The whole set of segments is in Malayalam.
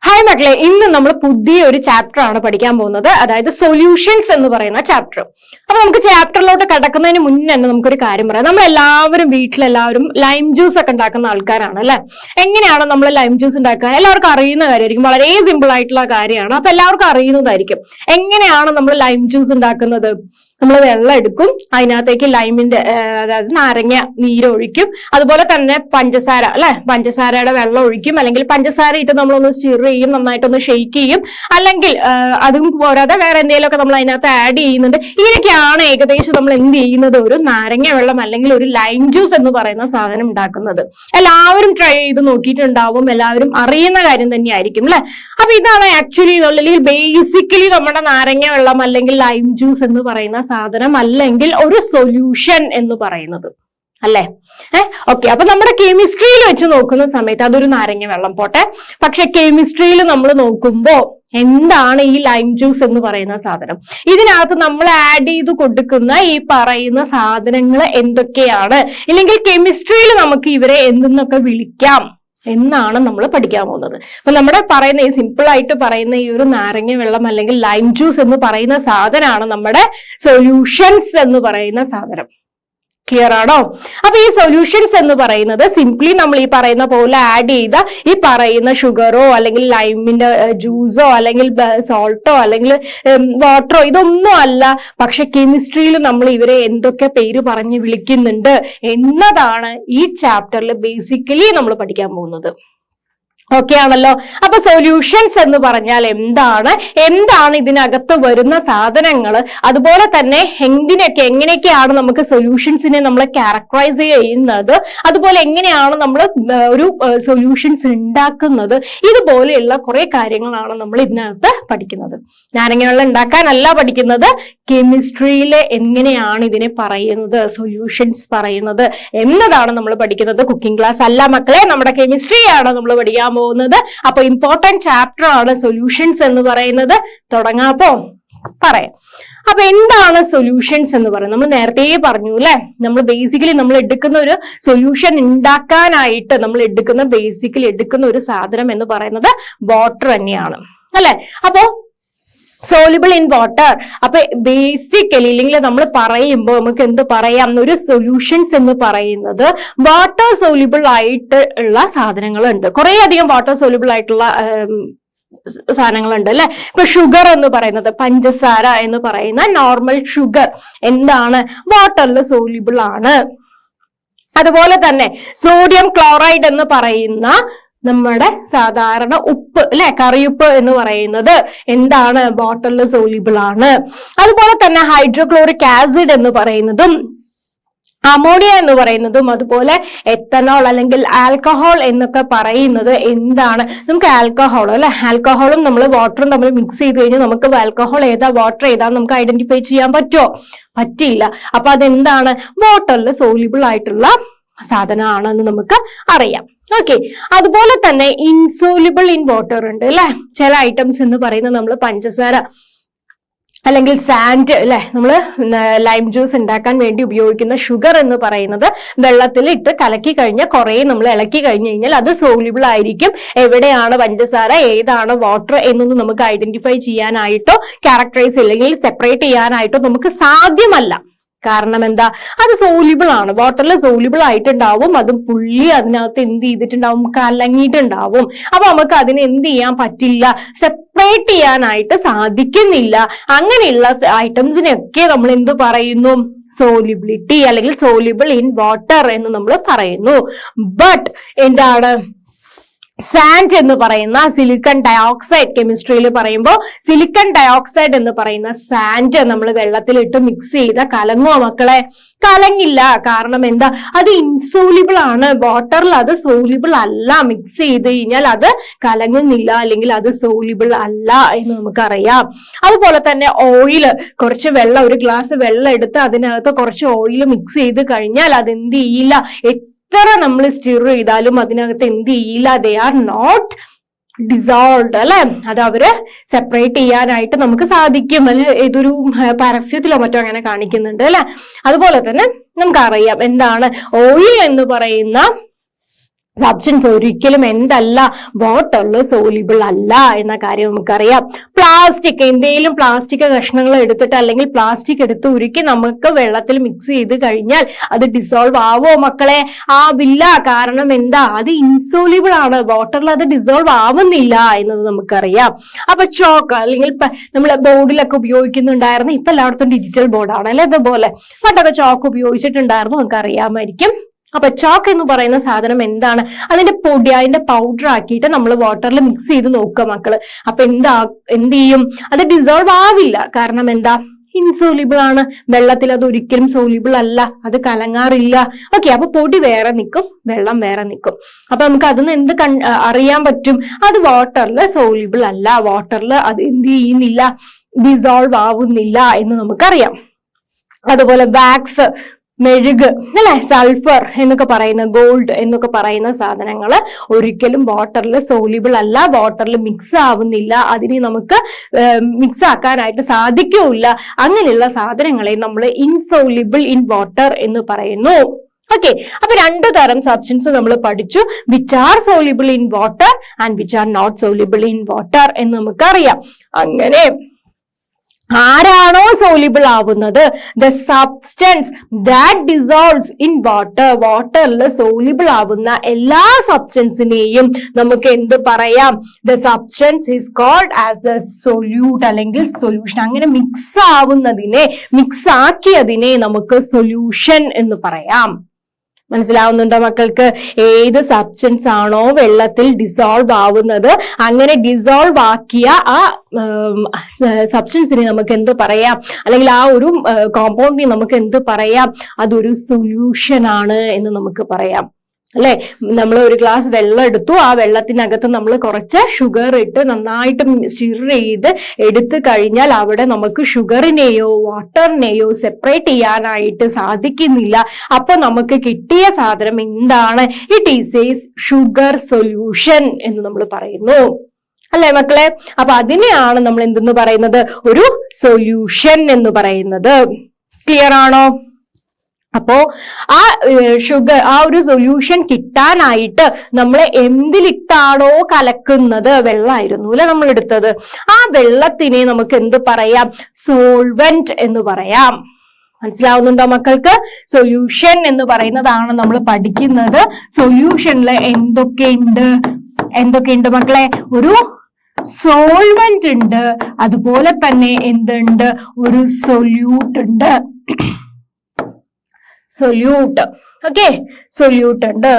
ഹായ് മക്കളെ, ഇന്ന് നമ്മൾ പുതിയൊരു ചാപ്റ്റർ ആണ് പഠിക്കാൻ പോകുന്നത്. അതായത് സൊല്യൂഷൻസ് എന്ന് പറയുന്ന ചാപ്റ്റർ. അപ്പൊ നമുക്ക് ചാപ്റ്ററിലോട്ട് കടക്കുന്നതിന് മുന്നേ തന്നെ നമുക്കൊരു കാര്യം പറയാം. നമ്മളെല്ലാവരും വീട്ടിലെല്ലാവരും ലൈം ജ്യൂസ് ഒക്കെ ഉണ്ടാക്കുന്ന ആൾക്കാരാണ് അല്ലെ. എങ്ങനെയാണ് നമ്മൾ ലൈം ജ്യൂസ് ഉണ്ടാക്കുക? എല്ലാവർക്കും അറിയുന്ന കാര്യമായിരിക്കും. വളരെ സിമ്പിൾ ആയിട്ടുള്ള കാര്യമാണ്. അപ്പൊ എല്ലാവർക്കും അറിയുന്നതായിരിക്കും. എങ്ങനെയാണ് നമ്മൾ ലൈം ജ്യൂസ് ഉണ്ടാക്കുന്നത്? നമ്മൾ വെള്ളം എടുക്കും, അതിനകത്തേക്ക് ലൈമിന്റെ അതായത് നാരങ്ങ നീരൊഴിക്കും, അതുപോലെ തന്നെ പഞ്ചസാര അല്ലെ, പഞ്ചസാരയുടെ വെള്ളം ഒഴിക്കും, അല്ലെങ്കിൽ പഞ്ചസാര ഇട്ട് നമ്മളൊന്ന് സ്റ്റിർ ചെയ്യും, നന്നായിട്ടൊന്ന് ഷെയ്ക്ക് ചെയ്യും, അല്ലെങ്കിൽ അതും പോരാതെ വേറെ എന്തെങ്കിലുമൊക്കെ നമ്മൾ അതിനകത്ത് ആഡ് ചെയ്യുന്നുണ്ട്. ഇതിനൊക്കെയാണ് ഏകദേശം നമ്മൾ എന്ത് ചെയ്യുന്നത്, ഒരു നാരങ്ങ വെള്ളം അല്ലെങ്കിൽ ഒരു ലൈം ജ്യൂസ് എന്ന് പറയുന്ന സാധനം ഉണ്ടാക്കുന്നത്. എല്ലാവരും ട്രൈ ചെയ്ത് നോക്കിയിട്ടുണ്ടാവും, എല്ലാവരും അറിയുന്ന കാര്യം തന്നെയായിരിക്കും അല്ലെ. അപ്പൊ ഇതാണ് ആക്ച്വലി അല്ലെങ്കിൽ ബേസിക്കലി നമ്മുടെ നാരങ്ങ വെള്ളം അല്ലെങ്കിൽ ലൈം ജ്യൂസ് എന്ന് പറയുന്ന സാധനം, അല്ലെങ്കിൽ ഒരു സൊല്യൂഷൻ എന്ന് പറയുന്നത് അല്ലെ. ഓക്കെ, അപ്പൊ നമ്മുടെ കെമിസ്ട്രിയിൽ വെച്ച് നോക്കുന്ന സമയത്ത് അതൊരു നാരങ്ങ വെള്ളം പോട്ടെ. പക്ഷെ കെമിസ്ട്രിയിൽ നമ്മൾ നോക്കുമ്പോ എന്താണ് ഈ ലൈം ജ്യൂസ് എന്ന് പറയുന്ന സാധനം? ഇതിനകത്ത് നമ്മൾ ആഡ് ചെയ്ത് കൊടുക്കുന്ന ഈ പറയുന്ന സാധനങ്ങൾ എന്തൊക്കെയാണ്, ഇല്ലെങ്കിൽ കെമിസ്ട്രിയിൽ നമുക്ക് ഇവരെ എന്തെന്നൊക്കെ വിളിക്കാം എന്നാണ് നമ്മൾ പഠിക്കാൻ പോകുന്നത്. അപ്പൊ നമ്മുടെ പറയുന്ന ഈ സിമ്പിൾ ആയിട്ട് പറയുന്ന ഈ ഒരു നാരങ്ങ വെള്ളം അല്ലെങ്കിൽ ലൈം ജ്യൂസ് എന്ന് പറയുന്ന സാധനമാണ് നമ്മുടെ സൊല്യൂഷൻസ് എന്ന് പറയുന്ന സാധനം. ക്ലിയർ ആണോ? അപ്പൊ ഈ സൊല്യൂഷൻസ് എന്ന് പറയുന്നത് സിംപ്ലി നമ്മൾ ഈ പറയുന്ന പോലെ ആഡ് ചെയ്ത ഈ പറയുന്ന ഷുഗറോ അല്ലെങ്കിൽ ലൈമിന്റെ ജ്യൂസോ അല്ലെങ്കിൽ സോൾട്ടോ അല്ലെങ്കിൽ വാട്ടറോ ഇതൊന്നും അല്ല. പക്ഷെ കെമിസ്ട്രിയിൽ നമ്മൾ ഇവരെ എന്തൊക്കെ പേര് പറഞ്ഞ് വിളിക്കുന്നുണ്ട് എന്നതാണ് ഈ ചാപ്റ്ററിൽ ബേസിക്കലി നമ്മൾ പഠിക്കാൻ പോകുന്നത്. ഓക്കെ ആണല്ലോ. അപ്പൊ സൊല്യൂഷൻസ് എന്ന് പറഞ്ഞാൽ എന്താണ് ഇതിനകത്ത് വരുന്ന സാധനങ്ങൾ, അതുപോലെ തന്നെ എങ്ങനെയൊക്കെയാണ് നമുക്ക് സൊല്യൂഷൻസിനെ നമ്മൾ ക്യാരക്ടറൈസ് ചെയ്യുന്നത്, അതുപോലെ എങ്ങനെയാണ് നമ്മൾ ഒരു സൊല്യൂഷൻസ് ഉണ്ടാക്കുന്നത്, ഇതുപോലെയുള്ള കുറെ കാര്യങ്ങളാണ് നമ്മൾ ഇതിനകത്ത് പഠിക്കുന്നത്. നാരങ്ങ വെള്ളം ഉണ്ടാക്കാനല്ല പഠിക്കുന്നത്, കെമിസ്ട്രിയിലെ എങ്ങനെയാണ് ഇതിനെ പറയുന്നത്, സൊല്യൂഷൻസ് പറയുന്നത് എന്നതാണ് നമ്മൾ പഠിക്കുന്നത്. കുക്കിംഗ് ക്ലാസ് അല്ല മക്കളെ, നമ്മുടെ കെമിസ്ട്രിയാണ് നമ്മൾ പഠിക്കാൻ പോകുന്നത്. അപ്പൊ ഇമ്പോർട്ടന്റ് ചാപ്റ്റർ ആണ് സൊല്യൂഷൻസ് എന്ന് പറയുന്നത്. തുടങ്ങാപ്പോ പറയാം. അപ്പൊ എന്താണ് സൊല്യൂഷൻസ് എന്ന് പറയുന്നത്? നമ്മൾ നേരത്തെ പറഞ്ഞു അല്ലെ, നമ്മൾ ബേസിക്കലി നമ്മൾ എടുക്കുന്ന ഒരു സൊല്യൂഷൻ ഉണ്ടാക്കാനായിട്ട് നമ്മൾ ബേസിക്കലി എടുക്കുന്ന ഒരു സാധനം എന്ന് പറയുന്നത് വാട്ടർ തന്നെയാണ് അല്ലെ. അപ്പോ സോളിബിൾ ഇൻ വാട്ടർ. അപ്പൊ ബേസിക്കലി ഇല്ലെങ്കിൽ നമ്മൾ പറയുമ്പോൾ നമുക്ക് എന്ത് പറയാം, ഒരു സൊല്യൂഷൻസ് എന്ന് പറയുന്നത് വാട്ടർ സോളിബിൾ ആയിട്ട് ഉള്ള സാധനങ്ങളുണ്ട്. കുറെ അധികം വാട്ടർ സോളിബിൾ ആയിട്ടുള്ള സാധനങ്ങളുണ്ട് അല്ലെ. ഇപ്പൊ ഷുഗർ എന്ന് പറയുന്നത്, പഞ്ചസാര എന്ന് പറയുന്ന നോർമൽ ഷുഗർ എന്താണ്, വാട്ടറിൽ സോളിബിൾ ആണ്. അതുപോലെ തന്നെ സോഡിയം ക്ലോറൈഡ് എന്ന് പറയുന്ന നമ്മുടെ സാധാരണ ഉപ്പ് അല്ലെ, കറിയുപ്പ് എന്ന് പറയുന്നത് എന്താണ്, വാട്ടറിൽ സോളിബിൾ ആണ്. അതുപോലെ തന്നെ ഹൈഡ്രോക്ലോറിക് ആസിഡ് എന്ന് പറയുന്നതും അമോണിയ എന്ന് പറയുന്നതും അതുപോലെ എത്തനോൾ അല്ലെങ്കിൽ ആൽക്കഹോൾ എന്നൊക്കെ പറയുന്നത് എന്താണ്, നമുക്ക് ആൽക്കഹോൾ അല്ലെ, ആൽക്കഹോളും നമ്മൾ വാട്ടറും തമ്മിൽ മിക്സ് ചെയ്ത് കഴിഞ്ഞാൽ നമുക്ക് ആൽക്കഹോൾ ഏതാ വാട്ടർ ഏതാ നമുക്ക് ഐഡന്റിഫൈ ചെയ്യാൻ പറ്റുമോ? പറ്റില്ല. അപ്പൊ അതെന്താണ്, വാട്ടറിൽ സോളിബിൾ ആയിട്ടുള്ള സാധനമാണെന്ന് നമുക്ക് അറിയാം. ഓക്കെ, അതുപോലെ തന്നെ ഇൻസോലിബിൾ ഇൻ വാട്ടർ ഉണ്ട് അല്ലെ. ചില ഐറ്റംസ് എന്ന് പറയുന്നത് നമ്മൾ പഞ്ചസാര അല്ലെങ്കിൽ സാൻഡ് അല്ലെ, നമ്മൾ ലൈം ജ്യൂസ് ഉണ്ടാക്കാൻ വേണ്ടി ഉപയോഗിക്കുന്ന ഷുഗർ എന്ന് പറയുന്നത് വെള്ളത്തിൽ ഇട്ട് കലക്കി കഴിഞ്ഞാൽ കുറെ നമ്മൾ ഇളക്കി കഴിഞ്ഞു കഴിഞ്ഞാൽ അത് സോളിബിൾ ആയിരിക്കും. എവിടെയാണ് പഞ്ചസാര ഏതാണ് വാട്ടർ എന്നൊന്നും നമുക്ക് ഐഡന്റിഫൈ ചെയ്യാനായിട്ടോ ക്യാരക്ടറൈസ് അല്ലെങ്കിൽ സെപ്പറേറ്റ് ചെയ്യാനായിട്ടോ നമുക്ക് സാധ്യമല്ല. കാരണം എന്താ, അത് സോളിബിൾ ആണ്, വാട്ടറിൽ സോളിബിൾ ആയിട്ടുണ്ടാവും. അതും പുള്ളി അതിനകത്ത് എന്ത് ചെയ്തിട്ടുണ്ടാവും, കലങ്ങിയിട്ടുണ്ടാവും. അപ്പൊ നമുക്ക് അതിനെ എന്ത് ചെയ്യാൻ പറ്റില്ല, സെപ്പറേറ്റ് ചെയ്യാനായിട്ട് സാധിക്കുന്നില്ല. അങ്ങനെയുള്ള ഐറ്റംസിനെയൊക്കെ നമ്മൾ എന്ത് പറയുന്നു, സോളിബിലിറ്റി അല്ലെങ്കിൽ സോളിബിൾ ഇൻ വാട്ടർ എന്ന് നമ്മൾ പറയുന്നു. ബട്ട് എന്താണ്, സാൻഡ് എന്ന് പറയുന്ന സിലിക്കൺ ഡയോക്സൈഡ്, കെമിസ്ട്രിയിൽ പറയുമ്പോൾ സിലിക്കൺ ഡയോക്സൈഡ് എന്ന് പറയുന്ന സാൻഡ് നമ്മൾ വെള്ളത്തിലിട്ട് മിക്സ് ചെയ്ത കലങ്ങുമോ മക്കളെ? കലങ്ങില്ല. കാരണം എന്താ, അത് ഇൻസോലിബിൾ ആണ്. വാട്ടറിൽ അത് സോലിബിൾ അല്ല. മിക്സ് ചെയ്ത് കഴിഞ്ഞാൽ അത് കലങ്ങുന്നില്ല അല്ലെങ്കിൽ അത് സോലിബിൾ അല്ല എന്ന് നമുക്കറിയാം. അതുപോലെ തന്നെ ഓയില്, കുറച്ച് വെള്ളം, ഒരു ഗ്ലാസ് വെള്ളം എടുത്ത് അതിനകത്ത് കുറച്ച് ഓയിൽ മിക്സ് ചെയ്ത് കഴിഞ്ഞാൽ അത് എന്ത് ചെയ്യില്ല, എത്ര നമ്മൾ സ്റ്റിർ ചെയ്താലും അതിനകത്ത് എന്ത് ചെയ്യില്ല, ദേ ആർ നോട്ട് ഡിസോൾവ്ഡ് അല്ലെ. അത് അവര് സെപ്പറേറ്റ് ചെയ്യാനായിട്ട് നമുക്ക് സാധിക്കും. അല്ലെ, ഏതൊരു പരസ്യത്തിലോ മറ്റോ അങ്ങനെ കാണിക്കുന്നുണ്ട് അല്ലെ. അതുപോലെ തന്നെ നമുക്കറിയാം എന്താണ് ഓയിൽ എന്ന് പറയുന്ന സബ്സ്റ്റൻസ് ഒരിക്കലും എന്തല്ല, വാട്ടറിൽ സോലിബിൾ അല്ല എന്ന കാര്യം നമുക്കറിയാം. പ്ലാസ്റ്റിക്, എന്തെങ്കിലും പ്ലാസ്റ്റിക് കഷ്ണങ്ങൾ എടുത്തിട്ട് അല്ലെങ്കിൽ പ്ലാസ്റ്റിക് എടുത്ത് ഉരുക്കി നമുക്ക് വെള്ളത്തിൽ മിക്സ് ചെയ്ത് കഴിഞ്ഞാൽ അത് ഡിസോൾവ് ആവോ മക്കളെ? ആവില്ല. കാരണം എന്താ? അത് ഇൻസോലിബിൾ ആണ്, വാട്ടറിൽ അത് ഡിസോൾവ് ആവുന്നില്ല എന്നത് നമുക്കറിയാം. അപ്പൊ ചോക്ക് അല്ലെങ്കിൽ നമ്മൾ ബോർഡിലൊക്കെ ഉപയോഗിക്കുന്നുണ്ടായിരുന്നു, ഇപ്പൊ എല്ലായിടത്തും ഡിജിറ്റൽ ബോർഡാണ് അല്ലെ, ഇതുപോലെ പണ്ടൊക്കെ ചോക്ക് ഉപയോഗിച്ചിട്ടുണ്ടായിരുന്നു, നമുക്ക് അറിയാമായിരിക്കും. അപ്പൊ ചോക്ക് എന്ന് പറയുന്ന സാധനം എന്താണ്? അതിന്റെ പൊടി, അതിന്റെ പൗഡർ ആക്കിയിട്ട് നമ്മൾ വാട്ടറിൽ മിക്സ് ചെയ്ത് നോക്കുക മക്കള്. അപ്പൊ എന്ത് ചെയ്യും? അത് ഡിസോൾവ് ആവില്ല. കാരണം എന്താ? ഇൻസോലിബിൾ ആണ്. വെള്ളത്തിൽ അത് ഒരിക്കലും സോലിബിൾ അല്ല, അത് കലങ്ങാറില്ല. ഓക്കെ, അപ്പൊ പൊടി വേറെ നിൽക്കും, വെള്ളം വേറെ നിൽക്കും. അപ്പൊ നമുക്ക് അതിന് എന്ത് അറിയാൻ പറ്റും? അത് വാട്ടറിൽ സോലിബിൾ അല്ല, വാട്ടറിൽ അത് എന്ത് ചെയ്യുന്നില്ല, ഡിസോൾവ് ആവുന്നില്ല എന്ന് നമുക്കറിയാം. അതുപോലെ വാക്സ്, മെഴുക് അല്ലെ, സൾഫർ എന്നൊക്കെ പറയുന്ന, ഗോൾഡ് എന്നൊക്കെ പറയുന്ന സാധനങ്ങള് ഒരിക്കലും വാട്ടറിൽ സോലിബിൾ അല്ല, വാട്ടറിൽ മിക്സ് ആവുന്നില്ല, അതിനെ നമുക്ക് മിക്സ് ആക്കാനായിട്ട് സാധിക്കില്ല. അങ്ങനെയുള്ള സാധനങ്ങളെ നമ്മൾ ഇൻസോലിബിൾ ഇൻ വാട്ടർ എന്ന് പറയുന്നു. ഓക്കെ, അപ്പൊ 2 തരം സബ്സ്റ്റൻസ് നമ്മൾ പഠിച്ചു, which are soluble in water and which are not soluble in water എന്ന് നമുക്കറിയാം. അങ്ങനെ ആരാണോ സോലിബിൾ ആവുന്നത്, the substance that dissolves in water, വാട്ടറിൽ സോലിബിൾ ആവുന്ന എല്ലാ സബ്സ്റ്റൻസിനെയും നമുക്ക് എന്ത് പറയാം? The substance is called as the solute അല്ലെങ്കിൽ സൊല്യൂഷൻ. അങ്ങനെ മിക്സ് ആവുന്നതിനെ, മിക്സ് ആക്കിയതിനെ നമുക്ക് സൊല്യൂഷൻ എന്ന് പറയാം. മനസ്സിലാവുന്നുണ്ടോ മക്കൾക്ക്? ഏത് സബ്സ്റ്റൻസ് ആണോ വെള്ളത്തിൽ ഡിസോൾവ് ആവുന്നത്, അങ്ങനെ ഡിസോൾവ് ആക്കിയ ആ സബ്സ്റ്റൻസിനെ നമുക്ക് എന്ത് പറയാം? അല്ലെങ്കിൽ ആ ഒരു കോമ്പൗണ്ടിനെ നമുക്ക് എന്ത് പറയാം? അതൊരു സൊല്യൂഷൻ ആണ് എന്ന് നമുക്ക് പറയാം അല്ലെ. നമ്മൾ ഒരു ഗ്ലാസ് വെള്ളം എടുത്തു, ആ വെള്ളത്തിനകത്ത് നമ്മൾ കുറച്ച് ഷുഗർ ഇട്ട് നന്നായിട്ട് സ്റ്റിർ ചെയ്ത് എടുത്തു കഴിഞ്ഞാൽ അവിടെ നമുക്ക് ഷുഗറിനെയോ വാട്ടറിനെയോ സെപ്പറേറ്റ് ചെയ്യാനായിട്ട് സാധിക്കുന്നില്ല. അപ്പൊ നമുക്ക് കിട്ടിയ സാധനം എന്താണ്? It is A sugar solution എന്ന് നമ്മൾ പറയുന്നു അല്ലെ മക്കളെ. അപ്പൊ അതിനെയാണ് നമ്മൾ എന്തെന്ന് പറയുന്നത്? ഒരു സൊല്യൂഷൻ എന്ന് പറയുന്നത്. ക്ലിയർ ആണോ? അപ്പോ ആ ഷുഗർ, ആ ഒരു സൊല്യൂഷൻ കിട്ടാനായിട്ട് നമ്മൾ എന്തിലിട്ടാണോ കലക്കുന്നത്, വെള്ളമായിരുന്നു അല്ലെ നമ്മൾ എടുത്തത്, ആ വെള്ളത്തിനെ നമുക്ക് എന്ത് പറയാം? സോൾവെന്റ് എന്ന് പറയാം. മനസ്സിലാവുന്നുണ്ടോ മക്കൾക്ക്? സൊല്യൂഷൻ എന്ന് പറയുന്നതാണ് നമ്മൾ പഠിക്കുന്നത്. സൊല്യൂഷനിൽ എന്തൊക്കെയുണ്ട് മക്കളെ? ഒരു സോൾവെന്റ് ഉണ്ട്, അതുപോലെ തന്നെ എന്തുണ്ട്? ഒരു സൊല്യൂട്ട് ഉണ്ട്. സൊല്യൂട്ട്, ഓക്കെ, സൊല്യൂട്ട് ഉണ്ട്.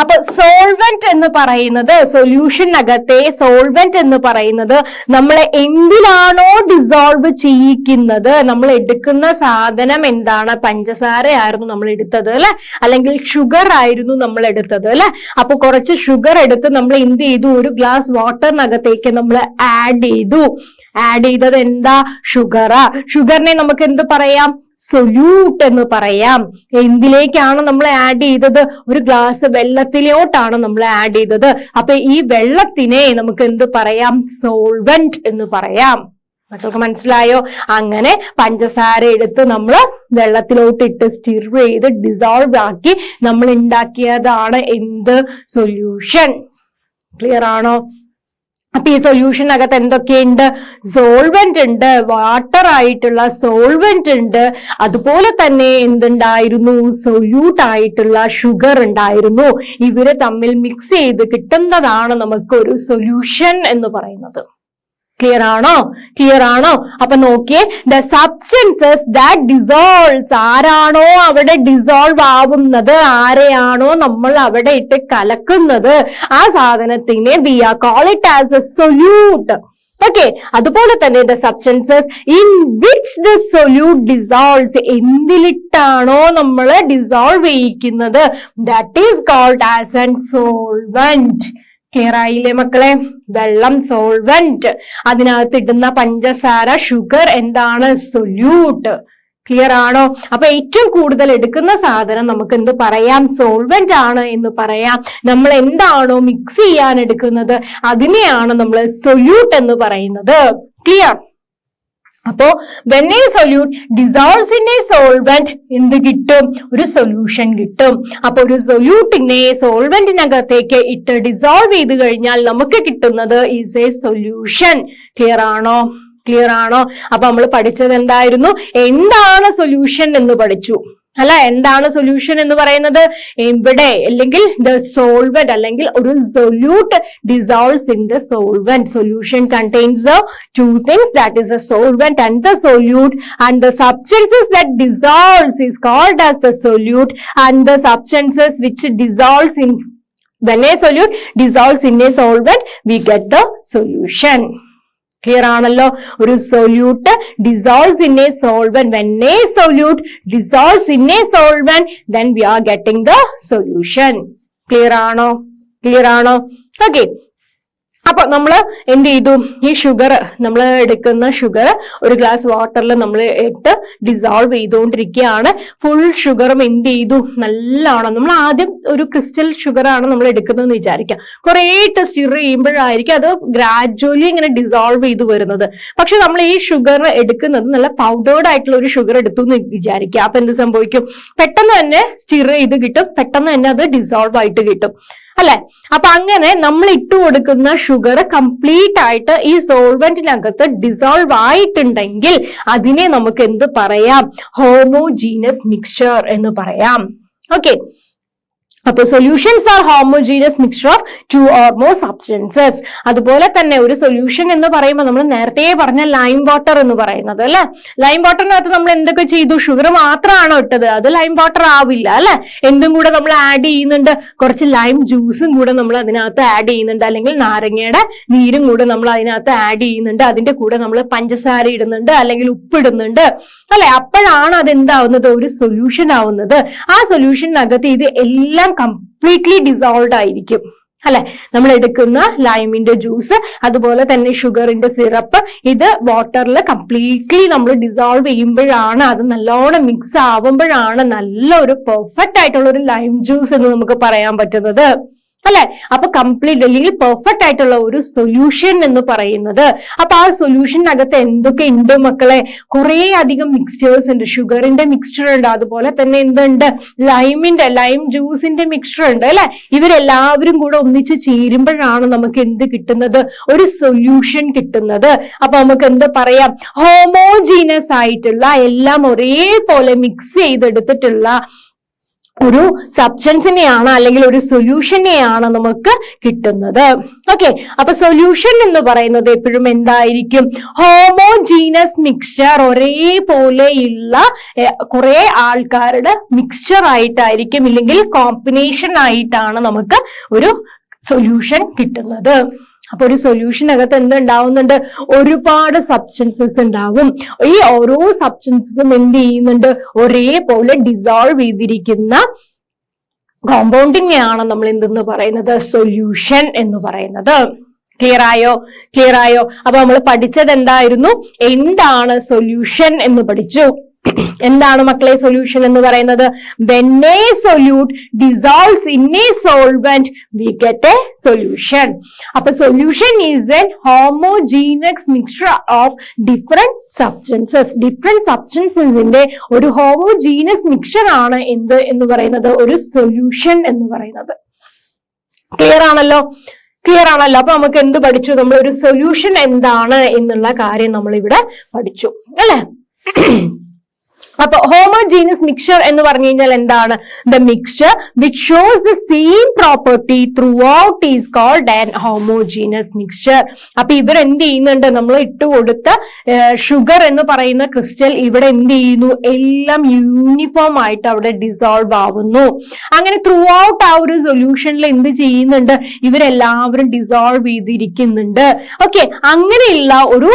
അപ്പൊ സോൾവെന്റ് എന്ന് പറയുന്നത്, സൊല്യൂഷനകത്തെ സോൾവെന്റ് എന്ന് പറയുന്നത് നമ്മളെ എന്തിലാണോ ഡിസോൾവ് ചെയ്യിക്കുന്നത്, നമ്മൾ എടുക്കുന്ന സാധനം എന്താണ്? പഞ്ചസാര ആയിരുന്നു നമ്മൾ എടുത്തത് അല്ലെ, അല്ലെങ്കിൽ ഷുഗർ ആയിരുന്നു നമ്മൾ എടുത്തത് അല്ലെ. അപ്പൊ കുറച്ച് ഷുഗർ എടുത്ത് നമ്മൾ എന്ത് ചെയ്തു? ഒരു ഗ്ലാസ് വാട്ടറിനകത്തേക്ക് നമ്മൾ ആഡ് ചെയ്തത് എന്താ? ഷുഗറാ. ഷുഗറിനെ നമുക്ക് എന്ത് പറയാം? സൊല്യൂട്ട് എന്ന് പറയാം. എന്തിലേക്കാണ് നമ്മൾ ആഡ് ചെയ്തത്? ഒരു ഗ്ലാസ് വെള്ളത്തിലോട്ടാണ് നമ്മൾ ആഡ് ചെയ്തത്. അപ്പൊ ഈ വെള്ളത്തിനെ നമുക്ക് എന്ത് പറയാം? സോൾവെന്റ് എന്ന് പറയാം. മക്കൾക്ക് മനസ്സിലായോ? അങ്ങനെ പഞ്ചസാര എടുത്ത് നമ്മൾ വെള്ളത്തിലോട്ട് ഇട്ട് സ്റ്റിർ ചെയ്ത് ഡിസോൾവ് ആക്കി നമ്മൾ ഉണ്ടാക്കിയതാണ് എന്ത്? സൊല്യൂഷൻ. ക്ലിയർ ആണോ? അപ്പൊ ഈ സൊല്യൂഷനകത്ത് എന്തൊക്കെയുണ്ട്? സോൾവെന്റ് ഉണ്ട്, വാട്ടർ ആയിട്ടുള്ള സോൾവെന്റ് ഉണ്ട്, അതുപോലെ തന്നെ എന്തുണ്ടായിരുന്നു? സൊല്യൂട്ട് ആയിട്ടുള്ള ഷുഗർ ഉണ്ടായിരുന്നു. ഇവരെ തമ്മിൽ മിക്സ് ചെയ്ത് കിട്ടുന്നതാണ് നമുക്ക് ഒരു സൊല്യൂഷൻ എന്ന് പറയുന്നത്. ക്ലിയർ ആണോ? അപ്പൊ നോക്കിയേ, ദ സബ്സ്റ്റൻസസ് ദാറ്റ് ഡിസോൾവ്സ്, ആരാണോ അവിടെ ഡിസോൾവ് ആവുന്നത്, ആരെയാണോ നമ്മൾ അവിടെ ഇട്ട് കലക്കുന്നത്, ആ സാധനത്തിനെ we are call it as a solute. Okay, അതുപോലെ തന്നെ the substances in which the solute dissolves, എന്തിലിട്ടാണോ നമ്മൾ ഡിസോൾവ് ചെയ്യിക്കുന്നത്, that is called as an solvent. Clear ആയില്ലേ മക്കളെ? വെള്ളം സോൾവെന്റ്, അതിനകത്ത് ഇടുന്ന പഞ്ചസാര ഷുഗർ എന്താണ്? സൊല്യൂട്ട്. ക്ലിയർ ആണോ? അപ്പൊ ഏറ്റവും കൂടുതൽ എടുക്കുന്ന സാധനം നമുക്ക് എന്ത് പറയാം? സോൾവെന്റ് ആണ് എന്ന് പറയാം. നമ്മൾ എന്താണോ മിക്സ് ചെയ്യാൻ എടുക്കുന്നത് അതിനെയാണ് നമ്മൾ സൊല്യൂട്ട് എന്ന് പറയുന്നത്. ക്ലിയർ? അപ്പോ when a solute dissolves in a solvent എന്ത് കിട്ടും? ഒരു സൊല്യൂഷൻ കിട്ടും. അപ്പൊ ഒരു സൊല്യൂട്ടിനെ സോൾവെന്റിനകത്തേക്ക് ഇട്ട് ഡിസോൾവ് ചെയ്ത് കഴിഞ്ഞാൽ നമുക്ക് കിട്ടുന്നത് ഈസ് എ സൊല്യൂഷൻ. ക്ലിയർ ആണോ? ക്ലിയർ ആണോ? അപ്പൊ നമ്മൾ പഠിച്ചത് എന്തായിരുന്നു? എന്താണ് സൊല്യൂഷൻ എന്ന് പഠിച്ചു അല്ല. എന്താണ് സൊല്യൂഷൻ എന്ന് പറയുന്നത്? എവിടെ അല്ലെങ്കിൽ ദ സോൾവെന്റ് അല്ലെങ്കിൽ ഒരു solute dissolves in the solvent. Solution contains two things, that is the solvent and the solute, and the substances that dissolves is called as the solute, and the substances which dissolves in when a solute dissolves in a solvent we get the solution. Clear ആണല്ലോ? ഒരു solute dissolves in a solvent. when a solute dissolves in a solvent then we are getting the solution. Clear ആണോ? ക്ലിയർ ആണോ? ഓക്കെ. അപ്പൊ നമ്മള് എന്ത് ചെയ്തു? ഈ ഷുഗർ നമ്മൾ എടുക്കുന്ന ഷുഗർ ഒരു ഗ്ലാസ് വാട്ടറിൽ നമ്മൾ ഇട്ട് ഡിസോൾവ് ചെയ്തുകൊണ്ടിരിക്കുകയാണ്. ഫുൾ ഷുഗറും എന്ത് ചെയ്തു? നല്ലോണം നമ്മൾ ആദ്യം ഒരു ക്രിസ്റ്റൽ ഷുഗർ ആണ് നമ്മൾ എടുക്കുന്നതെന്ന് വിചാരിക്കാം. കുറെ ഇട്ട് സ്റ്റിർ ചെയ്യുമ്പോഴായിരിക്കും അത് ഗ്രാജുവലി ഇങ്ങനെ ഡിസോൾവ് ചെയ്ത് വരുന്നത്. പക്ഷെ നമ്മൾ ഈ ഷുഗർ എടുക്കുന്നത് നല്ല പൗഡേർഡ് ആയിട്ടുള്ള ഒരു ഷുഗർ എടുത്തു എന്ന് വിചാരിക്കുക. അപ്പൊ എന്ത് സംഭവിക്കും? പെട്ടെന്ന് തന്നെ സ്റ്റിർ ചെയ്ത് കിട്ടും, പെട്ടെന്ന് തന്നെ അത് ഡിസോൾവ് ആയിട്ട് കിട്ടും അല്ലെ? അപ്പൊ അങ്ങനെ നമ്മൾ ഇട്ടു കൊടുക്കുന്ന ഷുഗർ കംപ്ലീറ്റ് ആയിട്ട് ഈ സോൾവെന്റിനകത്ത് ഡിസോൾവ് ആയിട്ടുണ്ടെങ്കിൽ അതിനെ നമുക്ക് എന്ത് പറയാം? ഹോമോജീനസ് മിക്സ്ചർ എന്ന് പറയാം. ഓക്കെ. അപ്പൊ solutions are homogeneous mixture of two or more substances. അതുപോലെ തന്നെ ഒരു സൊല്യൂഷൻ എന്ന് പറയുമ്പോൾ നമ്മൾ നേരത്തെ പറഞ്ഞ ലൈം വാട്ടർ എന്ന് പറയുന്നത് അല്ലെ. ലൈം വാട്ടറിനകത്ത് നമ്മൾ എന്തൊക്കെ ചെയ്തു? ഷുഗർ മാത്രമാണോ ഇട്ടത്? അത് ലൈം വാട്ടർ ആവില്ല അല്ലെ. എന്തും കൂടെ നമ്മൾ ആഡ് ചെയ്യുന്നുണ്ട്, കുറച്ച് ലൈം ജ്യൂസും കൂടെ നമ്മൾ അതിനകത്ത് ആഡ് ചെയ്യുന്നുണ്ട്, അല്ലെങ്കിൽ നാരങ്ങയുടെ നീരും കൂടെ നമ്മൾ അതിനകത്ത് ആഡ് ചെയ്യുന്നുണ്ട്. അതിന്റെ കൂടെ നമ്മൾ പഞ്ചസാര ഇടുന്നുണ്ട്, അല്ലെങ്കിൽ ഉപ്പിടുന്നുണ്ട് അല്ലെ. അപ്പോഴാണ് അതെന്താവുന്നത്? ഒരു സൊല്യൂഷൻ ആവുന്നത്. ആ സൊല്യൂഷനകത്ത് ഇത് എല്ലാം കംപ്ലീറ്റ്ലി ഡിസോൾവ് ആയിരിക്കും അല്ലെ. നമ്മൾ എടുക്കുന്ന ലൈമിന്റെ ജ്യൂസ്, അതുപോലെ തന്നെ ഷുഗറിന്റെ സിറപ്പ്, ഇത് വാട്ടറിൽ കംപ്ലീറ്റ്ലി നമ്മൾ ഡിസോൾവ് ചെയ്യുമ്പോഴാണ്, അത് നല്ലോണം മിക്സ് ആവുമ്പോഴാണ് നല്ലൊരു പെർഫെക്റ്റ് ആയിട്ടുള്ള ഒരു ലൈം ജ്യൂസ് എന്ന് നമുക്ക് പറയാൻ പറ്റുന്നത് അല്ലെ. അപ്പൊ കംപ്ലീറ്റ് അല്ലെങ്കിൽ പെർഫെക്റ്റ് ആയിട്ടുള്ള ഒരു സൊല്യൂഷൻ എന്ന് പറയുന്നത്. അപ്പൊ ആ സൊല്യൂഷനകത്ത് എന്തൊക്കെ ഉണ്ട് മക്കളെ? കുറെ അധികം മിക്സ്ചേഴ്സ് ഉണ്ട്. ഷുഗറിന്റെ മിക്സ്ചർ ഉണ്ട്, അതുപോലെ തന്നെ എന്തുണ്ട്? ലൈം ജ്യൂസിന്റെ മിക്സ്ചർ ഉണ്ട് അല്ലെ. ഇവരെല്ലാവരും കൂടെ ഒന്നിച്ച് ചേരുമ്പോഴാണ് നമുക്ക് എന്ത് കിട്ടുന്നത്? ഒരു സൊല്യൂഷൻ കിട്ടുന്നത്. അപ്പൊ നമുക്ക് എന്ത് പറയാം? ഹോമോജീനസ് ആയിട്ടുള്ള എല്ലാം ഒരേപോലെ മിക്സ് ചെയ്തെടുത്തിട്ടുള്ള ഒരു സബ്സ്റ്റൻസിനെയാണ് അല്ലെങ്കിൽ ഒരു സൊല്യൂഷനെയാണ് നമുക്ക് കിട്ടുന്നത്. ഓക്കെ. അപ്പൊ സൊല്യൂഷൻ എന്ന് പറയുന്നത് എപ്പോഴും എന്തായിരിക്കും? ഹോമോജീനസ് മിക്സ്ചർ, ഒരേപോലെയുള്ള കുറെ ആൾക്കാരുടെ മിക്സ്ചർ ആയിട്ടായിരിക്കും, ഇല്ലെങ്കിൽ കോമ്പിനേഷൻ ആയിട്ടാണ് നമുക്ക് ഒരു സൊല്യൂഷൻ കിട്ടുന്നത്. അപ്പൊ ഒരു സൊല്യൂഷനകത്ത് എന്തുണ്ടാവുന്നുണ്ട്? ഒരുപാട് സബ്സ്റ്റൻസസ് ഉണ്ടാവും. ഈ ഓരോ സബ്സ്റ്റൻസസും എന്ത് ചെയ്യുന്നുണ്ട്? ഒരേപോലെ ഡിസോൾവ് ചെയ്തിരിക്കുന്ന കോമ്പൗണ്ടിനെയാണ് നമ്മൾ എന്തെന്ന് പറയുന്നത്? സൊല്യൂഷൻ എന്ന് പറയുന്നത്. ക്ലിയർ ആയോ? ക്ലിയർ ആയോ? അപ്പൊ നമ്മൾ പഠിച്ചത് എന്തായിരുന്നു? എന്താണ് സൊല്യൂഷൻ എന്ന് പഠിച്ചു. എന്താണ് മക്കളെ സൊല്യൂഷൻ എന്ന് പറയുന്നത്? when a solute dissolves in a solvent we get a solution. അപ്പൊ solution is a homogeneous mixture of different substances. different substancesന്റെ ഒരു homogeneous mixture ആണ് എന്ത് എന്ന് പറയുന്നത്? ഒരു സൊല്യൂഷൻ എന്ന് പറയുന്നത്. ക്ലിയർ ആണല്ലോ? ക്ലിയർ ആണല്ലോ? അപ്പൊ നമുക്ക് എന്ത് പഠിച്ചു? നമ്മൾ ഒരു സൊല്യൂഷൻ എന്താണ് എന്നുള്ള കാര്യം നമ്മൾ ഇവിടെ പഠിച്ചു അല്ലെ. അപ്പൊ ഹോമോജീനസ് മിക്സ്ചർ എന്ന് പറഞ്ഞു കഴിഞ്ഞാൽ എന്താണ്? The mixture which shows the same property throughout is called an homogeneous mixture. അപ്പൊ ഇവർ എന്ത് ചെയ്യുന്നുണ്ട്? നമ്മൾ ഇട്ടുകൊടുത്ത ഷുഗർ എന്ന് പറയുന്ന ക്രിസ്റ്റൽ ഇവിടെ എന്ത് ചെയ്യുന്നു? എല്ലാം യൂണിഫോം ആയിട്ട് അവിടെ ഡിസോൾവ് ആവുന്നു. അങ്ങനെ ത്രൂ ഔട്ട് ആ ഒരു സൊല്യൂഷനിൽ എന്ത് ചെയ്യുന്നുണ്ട്? ഇവരെല്ലാവരും ഡിസോൾവ് ചെയ്തിരിക്കുന്നുണ്ട്. ഓക്കെ. അങ്ങനെയുള്ള ഒരു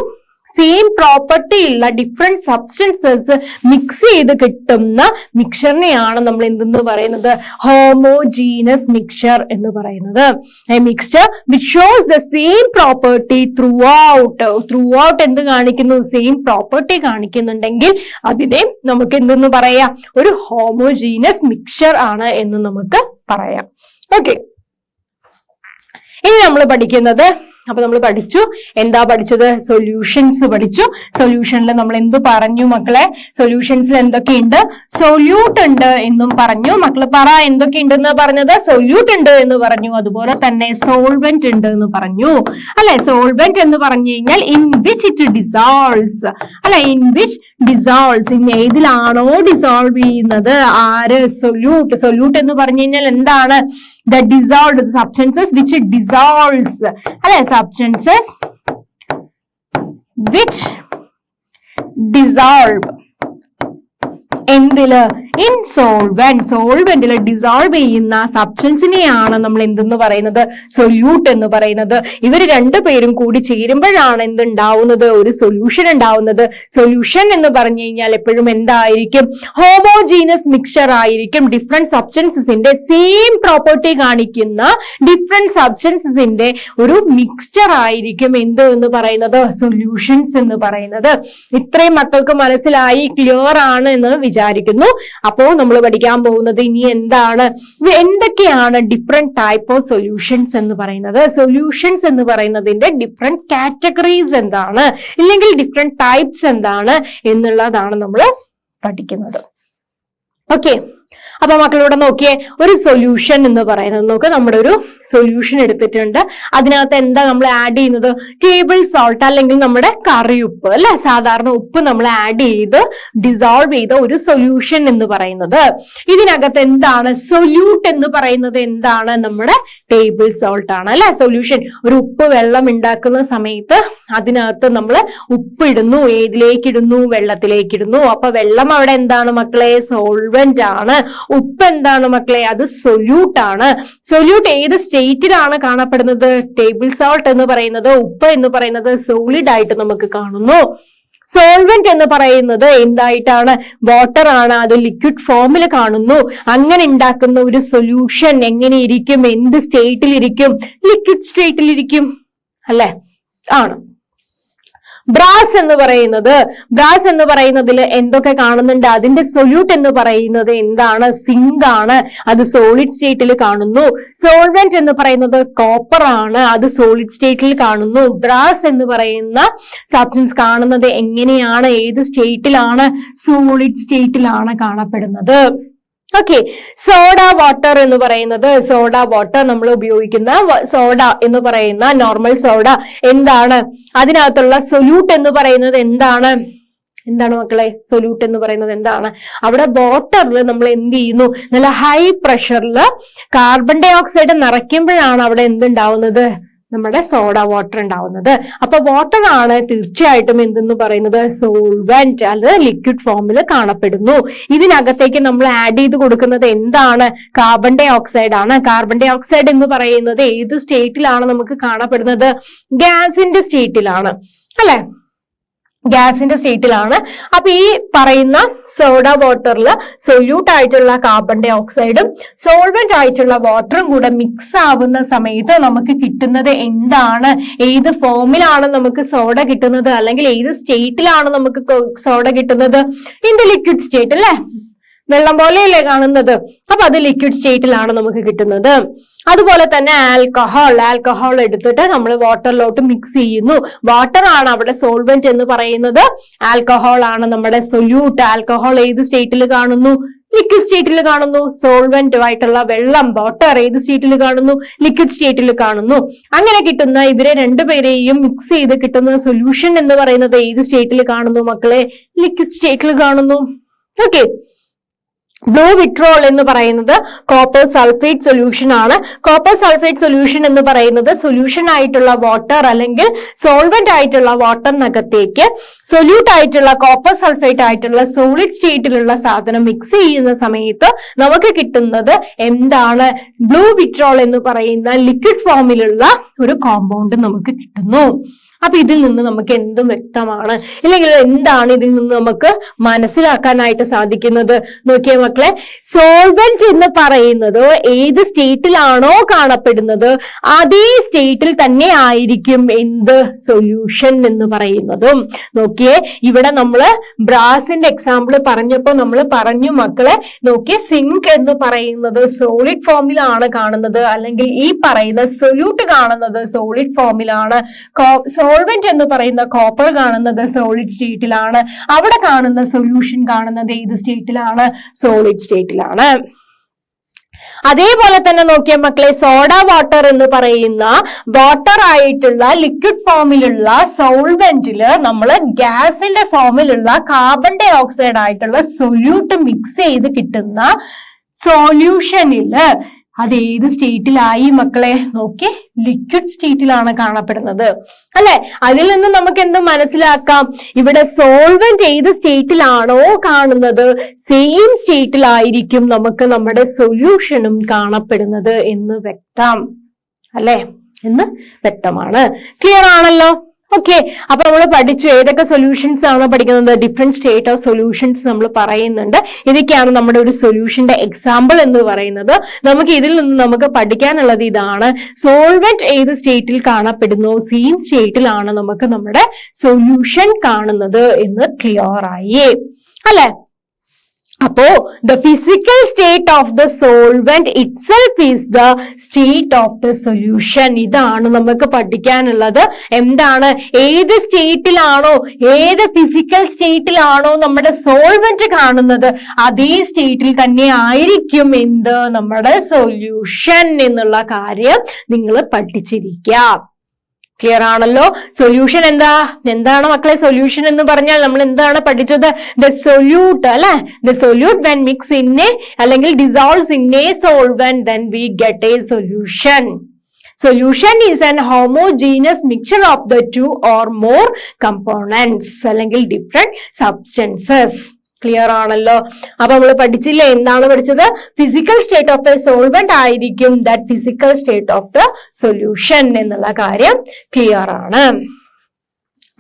സെയിം പ്രോപ്പർട്ടി ഉള്ള ഡിഫറെന്റ് സബ്സ്റ്റൻസസ് മിക്സ് ചെയ്ത് കിട്ടുന്ന മിക്സ്ചറിനെയാണ് നമ്മൾ എന്തെന്ന് പറയുന്നത്? ഹോമോജീനസ് മിക്സ്ചർ എന്ന് പറയുന്നത്. A mixture which shows the same property through out എന്ത് കാണിക്കുന്നു? സെയിം പ്രോപ്പർട്ടി കാണിക്കുന്നുണ്ടെങ്കിൽ അതിനെ നമുക്ക് എന്തെന്ന് പറയാം? ഒരു ഹോമോജീനസ് മിക്സ്ചർ ആണ് എന്ന് നമുക്ക് പറയാം. ഓക്കെ. ഇനി നമ്മൾ പഠിക്കുന്നത് അപ്പൊ നമ്മൾ പഠിച്ചു. എന്താ പഠിച്ചത്? സൊല്യൂഷൻസ് പഠിച്ചു. സൊല്യൂഷനിൽ നമ്മൾ എന്ത് പറഞ്ഞു മക്കളെ? സൊല്യൂഷൻസിൽ എന്തൊക്കെയുണ്ട്? സൊല്യൂട്ട് ഉണ്ട് എന്നും പറഞ്ഞു. മക്കള് പറ, എന്തൊക്കെയുണ്ടെന്ന് പറഞ്ഞത്? സൊല്യൂട്ട് ഉണ്ട് എന്ന് പറഞ്ഞു. അതുപോലെ തന്നെ സോൾവെന്റ് ഉണ്ട് എന്ന് പറഞ്ഞു അല്ലെ? സോൾവെന്റ് എന്ന് പറഞ്ഞു കഴിഞ്ഞാൽ ഇൻ വിച്ച് ഇറ്റ് ഡിസോൾവ്സ് അല്ലെ? ഇൻ വിച്ച് ഡിസോൾവ്സ്, ഇൻ ഏതിലാണോ ഡിസോൾവ് ചെയ്യുന്നത്? ആര്? സൊല്യൂട്ട്. സൊല്യൂട്ട് എന്ന് പറഞ്ഞു കഴിഞ്ഞാൽ എന്താണ്? The dissolved substances which dissolves അല്ലെ? സബ്സ്റ്റൻസസ് വിച്ച് ഡിസോൾവ് എന്തില്? In solvent. സോൾവെന്റിൽ ഡിസോൾവ് ചെയ്യുന്ന സബ്സ്റ്റൻസിനെയാണ് നമ്മൾ എന്തെന്ന് പറയുന്നത്? സൊല്യൂട്ട് എന്ന് പറയുന്നത്. ഇവർ രണ്ടുപേരും കൂടി ചേരുമ്പോഴാണ് എന്തുണ്ടാവുന്നത്? ഒരു സൊല്യൂഷൻ ഉണ്ടാവുന്നത്. സൊല്യൂഷൻ എന്ന് പറഞ്ഞു കഴിഞ്ഞാൽ എപ്പോഴും എന്തായിരിക്കും? ഹോമോജീനസ് മിക്സ്ചർ ആയിരിക്കും. ഡിഫറെന്റ് സബ്സ്റ്റൻസസിന്റെ സെയിം പ്രോപ്പർട്ടി കാണിക്കുന്ന ഡിഫറെന്റ് സബ്സ്റ്റൻസസിന്റെ ഒരു മിക്സ്ചർ ആയിരിക്കും എന്ത് എന്ന് പറയുന്നത്? സൊല്യൂഷൻസ് എന്ന് പറയുന്നത്. ഇത്രയും മക്കൾക്ക് മനസ്സിലായി, ക്ലിയർ ആണ് എന്ന് വിചാരിക്കുന്നു. അപ്പോൾ നമ്മൾ പഠിക്കാൻ പോകുന്നത് ഇനി എന്താണ്? എന്തൊക്കെയാണ് ഡിഫറെന്റ് ടൈപ്പ് ഓഫ് സൊല്യൂഷൻസ് എന്ന് പറയുന്നത്? സൊല്യൂഷൻസ് എന്ന് പറയുന്നതിന്റെ ഡിഫറെന്റ് കാറ്റഗറീസ് എന്താണ്, ഇല്ലെങ്കിൽ ഡിഫറെന്റ് ടൈപ്സ് എന്താണ് എന്നുള്ളതാണ് നമ്മൾ പഠിക്കുന്നത്. ഓക്കെ, അപ്പൊ മക്കളോട് നോക്കിയേ, ഒരു സൊല്യൂഷൻ എന്ന് പറയുന്നത് നോക്ക്, നമ്മുടെ ഒരു സൊല്യൂഷൻ എടുത്തിട്ടുണ്ട്. അതിനകത്ത് എന്താ നമ്മൾ ആഡ് ചെയ്യുന്നത്? ടേബിൾ സോൾട്ട് അല്ലെങ്കിൽ നമ്മുടെ കറിയുപ്പ് അല്ലെ? സാധാരണ ഉപ്പ് നമ്മൾ ആഡ് ചെയ്ത് ഡിസോൾവ് ചെയ്ത ഒരു സൊല്യൂഷൻ എന്ന് പറയുന്നത്. ഇതിനകത്ത് എന്താണ്? സൊല്യൂട്ട് എന്ന് പറയുന്നത് എന്താണ്? നമ്മുടെ ടേബിൾ സോൾട്ട് ആണ് അല്ലെ? സൊല്യൂഷൻ, ഒരു ഉപ്പ് വെള്ളം ഉണ്ടാക്കുന്ന സമയത്ത് അതിനകത്ത് നമ്മൾ ഉപ്പ് ഇടുന്നു. ഏതിലേക്ക് ഇടുന്നു? വെള്ളത്തിലേക്ക് ഇടുന്നു. അപ്പൊ വെള്ളം അവിടെ എന്താണ് മക്കളെ? സോൾവെന്റ് ആണ്. ഉപ്പ് എന്താണ് മക്കളെ? അത് സൊല്യൂട്ട് ആണ്. സൊല്യൂട്ട് ഏത് സ്റ്റേറ്റിലാണ് കാണപ്പെടുന്നത്? ടേബിൾ സോൾട്ട് എന്ന് പറയുന്നത്, ഉപ്പ് എന്ന് പറയുന്നത് സോളിഡ് ആയിട്ട് നമുക്ക് കാണുന്നു. സോൾവെന്റ് എന്ന് പറയുന്നത് എന്തായിട്ടാണ്? വാട്ടർ ആണ്, അത് ലിക്വിഡ് ഫോമിൽ കാണുന്നു. അങ്ങനെ ഉണ്ടാക്കുന്ന ഒരു സൊല്യൂഷൻ എങ്ങനെ ഇരിക്കും? എന്ത് സ്റ്റേറ്റിലിരിക്കും? ലിക്വിഡ് സ്റ്റേറ്റിലിരിക്കും അല്ലെ? ആണ്. ബ്രാസ് എന്ന് പറയുന്നതിൽ എന്തൊക്കെ കാണുന്നുണ്ട്? അതിന്റെ സൊല്യൂട്ട് എന്ന് പറയുന്നത് എന്താണ്? സിങ്ക് ആണ്, അത് സോളിഡ് സ്റ്റേറ്റിൽ കാണുന്നു. സോൾവെന്റ് എന്ന് പറയുന്നത് കോപ്പർ ആണ്, അത് സോളിഡ് സ്റ്റേറ്റിൽ കാണുന്നു. ബ്രാസ് എന്ന് പറയുന്ന സബ്സ്റ്റൻസ് കാണുന്നത് എങ്ങനെയാണ്? ഏത് സ്റ്റേറ്റിലാണ്? സോളിഡ് സ്റ്റേറ്റിലാണ് കാണപ്പെടുന്നത്. ഓക്കെ, സോഡ വാട്ടർ എന്ന് പറയുന്നത്, സോഡ വാട്ടർ നമ്മൾ ഉപയോഗിക്കുന്ന സോഡ എന്ന് പറയുന്ന നോർമൽ സോഡ എന്താണ്? അതിനകത്തുള്ള സൊല്യൂട്ട് എന്ന് പറയുന്നത് എന്താണ്? എന്താണ് മക്കളെ? സൊല്യൂട്ട് എന്ന് പറയുന്നത് എന്താണ്? അവിടെ വാട്ടറിൽ നമ്മൾ എന്ത് ചെയ്യുന്നു? നല്ല ഹൈ പ്രഷറിൽ കാർബൺ ഡൈ ഓക്സൈഡ് നിറയ്ക്കുമ്പോഴാണ് അവിടെ എന്തുണ്ടാവുന്നത്? നമ്മുടെ സോഡ വാട്ടർ ഉണ്ടാവുന്നത്. അപ്പൊ വാട്ടർ ആണ് തീർച്ചയായിട്ടും എന്തെന്ന് പറയുന്നത്? സോൾവെന്റ്, അത് ലിക്വിഡ് ഫോമിൽ കാണപ്പെടുന്നു. ഇതിനകത്തേക്ക് നമ്മൾ ആഡ് ചെയ്ത് കൊടുക്കുന്നത് എന്താണ്? കാർബൺ ഡൈ ഓക്സൈഡ് ആണ്. കാർബൺ ഡൈ ഓക്സൈഡ് എന്ന് പറയുന്നത് ഏത് സ്റ്റേറ്റിലാണ് നമുക്ക് കാണപ്പെടുന്നത്? ഗ്യാസിന്റെ സ്റ്റേറ്റിലാണ് അല്ലെ? ഗ്യാസിന്റെ സ്റ്റേറ്റിലാണ്. അപ്പൊ ഈ പറയുന്ന സോഡ വാട്ടറിൽ സൊല്യൂട്ട് ആയിട്ടുള്ള കാർബൺ ഡൈ ഓക്സൈഡും സോൾവെന്റ് ആയിട്ടുള്ള വാട്ടറും കൂടെ മിക്സ് ആവുന്ന സമയത്ത് നമുക്ക് കിട്ടുന്നത് എന്താണ്? ഏത് ഫോമിലാണ് നമുക്ക് സോഡ കിട്ടുന്നത്? അല്ലെങ്കിൽ ഏത് സ്റ്റേറ്റിലാണ് നമുക്ക് സോഡ കിട്ടുന്നത്? ഇൻ ദ ലിക്വിഡ് സ്റ്റേറ്റ് അല്ലെ? വെള്ളം പോലെയല്ലേ കാണുന്നത്? അപ്പൊ അത് ലിക്വിഡ് സ്റ്റേറ്റിലാണ് നമുക്ക് കിട്ടുന്നത്. അതുപോലെ തന്നെ ആൽക്കഹോൾ എടുത്തിട്ട് നമ്മൾ വാട്ടറിലോട്ട് മിക്സ് ചെയ്യുന്നു. വാട്ടർ ആണ് അവിടെ സോൾവെന്റ് എന്ന് പറയുന്നത്, ആൽക്കഹോൾ ആണ് നമ്മുടെ സൊല്യൂട്ട്. ആൽക്കഹോൾ ഏത് സ്റ്റേറ്റിൽ കാണുന്നു? ലിക്വിഡ് സ്റ്റേറ്റിൽ കാണുന്നു. സോൾവെന്റ് ആയിട്ടുള്ള വെള്ളം, വാട്ടർ ഏത് സ്റ്റേറ്റിൽ കാണുന്നു? ലിക്വിഡ് സ്റ്റേറ്റിൽ കാണുന്നു. അങ്ങനെ കിട്ടുന്ന ഇവരെ രണ്ടുപേരെയും മിക്സ് ചെയ്ത് കിട്ടുന്ന സൊല്യൂഷൻ എന്ന് പറയുന്നത് ഏത് സ്റ്റേറ്റിൽ കാണുന്നു മക്കളെ? ലിക്വിഡ് സ്റ്റേറ്റിൽ കാണുന്നു. ഓക്കെ, ബ്ലൂ വിട്രോൾ എന്ന് പറയുന്നത് കോപ്പർ സൾഫേറ്റ് സൊല്യൂഷൻ ആണ്. കോപ്പർ സൾഫേറ്റ് സൊല്യൂഷൻ എന്ന് പറയുന്നത് സൊല്യൂഷൻ ആയിട്ടുള്ള വാട്ടർ അല്ലെങ്കിൽ സോൾവെന്റ് ആയിട്ടുള്ള വാട്ടറിനകത്തേക്ക് സൊല്യൂട്ട് ആയിട്ടുള്ള കോപ്പർ സൾഫേറ്റ് ആയിട്ടുള്ള സോളിഡ് സ്റ്റേറ്റിലുള്ള സാധനം മിക്സ് ചെയ്യുന്ന സമയത്ത് നമുക്ക് കിട്ടുന്നത് എന്താണ്? ബ്ലൂ വിട്രോൾ എന്ന് പറയുന്ന ലിക്വിഡ് ഫോമിലുള്ള ഒരു കോമ്പൗണ്ട് നമുക്ക് കിട്ടുന്നു. അപ്പൊ ഇതിൽ നിന്ന് നമുക്ക് എന്തും വ്യക്തമാണ്, ഇല്ലെങ്കിൽ എന്താണ് ഇതിൽ നിന്ന് നമുക്ക് മനസ്സിലാക്കാനായിട്ട് സാധിക്കുന്നത്? നോക്കിയേ മക്കളെ, സോൾവെന്റ് എന്ന് പറയുന്നത് ഏത് സ്റ്റേറ്റിലാണോ കാണപ്പെടുന്നത് അതേ സ്റ്റേറ്റിൽ തന്നെ ആയിരിക്കും എന്ത് സൊല്യൂഷൻ എന്ന് പറയുന്നതും. നോക്കിയേ, ഇവിടെ നമ്മള് ബ്രാസിന്റെ എക്സാമ്പിൾ പറഞ്ഞപ്പോ നമ്മൾ പറഞ്ഞു മക്കളെ, നോക്കിയേ സിങ്ക് എന്ന് പറയുന്നത് സോളിഡ് ഫോമിലാണ് കാണുന്നത്, അല്ലെങ്കിൽ ഈ പറയുന്ന സൊല്യൂട്ട് കാണുന്നത് സോളിഡ് ഫോമിലാണ്. സോൾവെന്റ് എന്ന് പറയുന്ന കോപ്പർ കാണുന്നത് സോളിഡ് സ്റ്റേറ്റിലാണ്. അവിടെ കാണുന്ന സൊല്യൂഷൻ കാണുന്നത് ഏത് സ്റ്റേറ്റിലാണ്? സോളിഡ് സ്റ്റേറ്റിലാണ്. അതേപോലെ തന്നെ നോക്കിയ മക്കളെ, സോഡ വാട്ടർ എന്ന് പറയുന്ന വാട്ടർ ആയിട്ടുള്ള ലിക്വിഡ് ഫോമിലുള്ള സോൾവെന്റില് നമ്മൾ ഗ്യാസിന്റെ ഫോമിലുള്ള കാർബൺ ഡൈ ഓക്സൈഡ് ആയിട്ടുള്ള സൊല്യൂട്ട് മിക്സ് ചെയ്ത് കിട്ടുന്ന സൊല്യൂഷനില് അത് ഏത് സ്റ്റേറ്റിലായി മക്കളെ? നോക്കി, ലിക്വിഡ് സ്റ്റേറ്റിലാണ് കാണപ്പെടുന്നത് അല്ലെ. അതിൽ നിന്ന് നമുക്ക് എന്ത് മനസ്സിലാക്കാം? ഇവിടെ സോൾവെന്റ് ഏത് സ്റ്റേറ്റിലാണോ കാണുന്നത് സെയിം സ്റ്റേറ്റിലായിരിക്കും നമുക്ക് നമ്മുടെ സൊല്യൂഷനും കാണപ്പെടുന്നത് എന്ന് വ്യക്തം അല്ലെ, എന്ന് വ്യക്തമാണ്. ക്ലിയർ ആണല്ലോ? ഓക്കെ, അപ്പൊ നമ്മൾ പഠിച്ചു ഏതൊക്കെ സൊല്യൂഷൻസ് ആണ് പഠിക്കുന്നത്, ഡിഫറെന്റ് സ്റ്റേറ്റ് ഓഫ് സൊല്യൂഷൻസ് നമ്മൾ പറയുന്നുണ്ട്. ഇതൊക്കെയാണ് നമ്മുടെ ഒരു സൊല്യൂഷന്റെ എക്സാമ്പിൾ എന്ന് പറയുന്നത്. നമുക്ക് ഇതിൽ നിന്ന് നമുക്ക് പഠിക്കാനുള്ളത് ഇതാണ്, സോൾവെന്റ് ഏത് സ്റ്റേറ്റിൽ കാണപ്പെടുന്നു സെയിം സ്റ്റേറ്റിലാണ് നമുക്ക് നമ്മുടെ സൊല്യൂഷൻ കാണുന്നത് എന്ന് ക്ലിയർ ആയി അല്ലെ. അപ്പോ the physical state of the solvent itself is the state of the solution. ഇതാണ് നമുക്ക് പഠിക്കാനുള്ളത്. എന്താണ്? ഏത് സ്റ്റേറ്റിലാണോ, ഏത് ഫിസിക്കൽ സ്റ്റേറ്റിലാണോ നമ്മുടെ സോൾവെന്റ് കാണുന്നത് അതേ സ്റ്റേറ്റിൽ തന്നെ ആയിരിക്കും എന്ത് നമ്മുടെ സൊല്യൂഷൻ എന്നുള്ള കാര്യം നിങ്ങൾ പഠിച്ചിരിക്കാം. ക്ലിയർ ആണല്ലോ? സൊല്യൂഷൻ എന്താണ് മക്കളെ? സൊല്യൂഷൻ എന്ന് പറഞ്ഞാൽ നമ്മൾ എന്താണ് പഠിച്ചത്? ദ സൊല്യൂട്ട് അല്ലെ, the solute when mix in a അല്ലെങ്കിൽ dissolves in a solvent then we get a solution. Solution is an homogeneous mixture of the two or more components അല്ലെങ്കിൽ different substances. ക്ലിയർ ആണല്ലോ? അപ്പൊ നമ്മൾ പഠിച്ചില്ലേ, എന്താണ് പഠിച്ചത്? Physical state of the solvent ആയിരിക്കും that physical state of the solution എന്നുള്ള കാര്യം ക്ലിയർ ആണ്.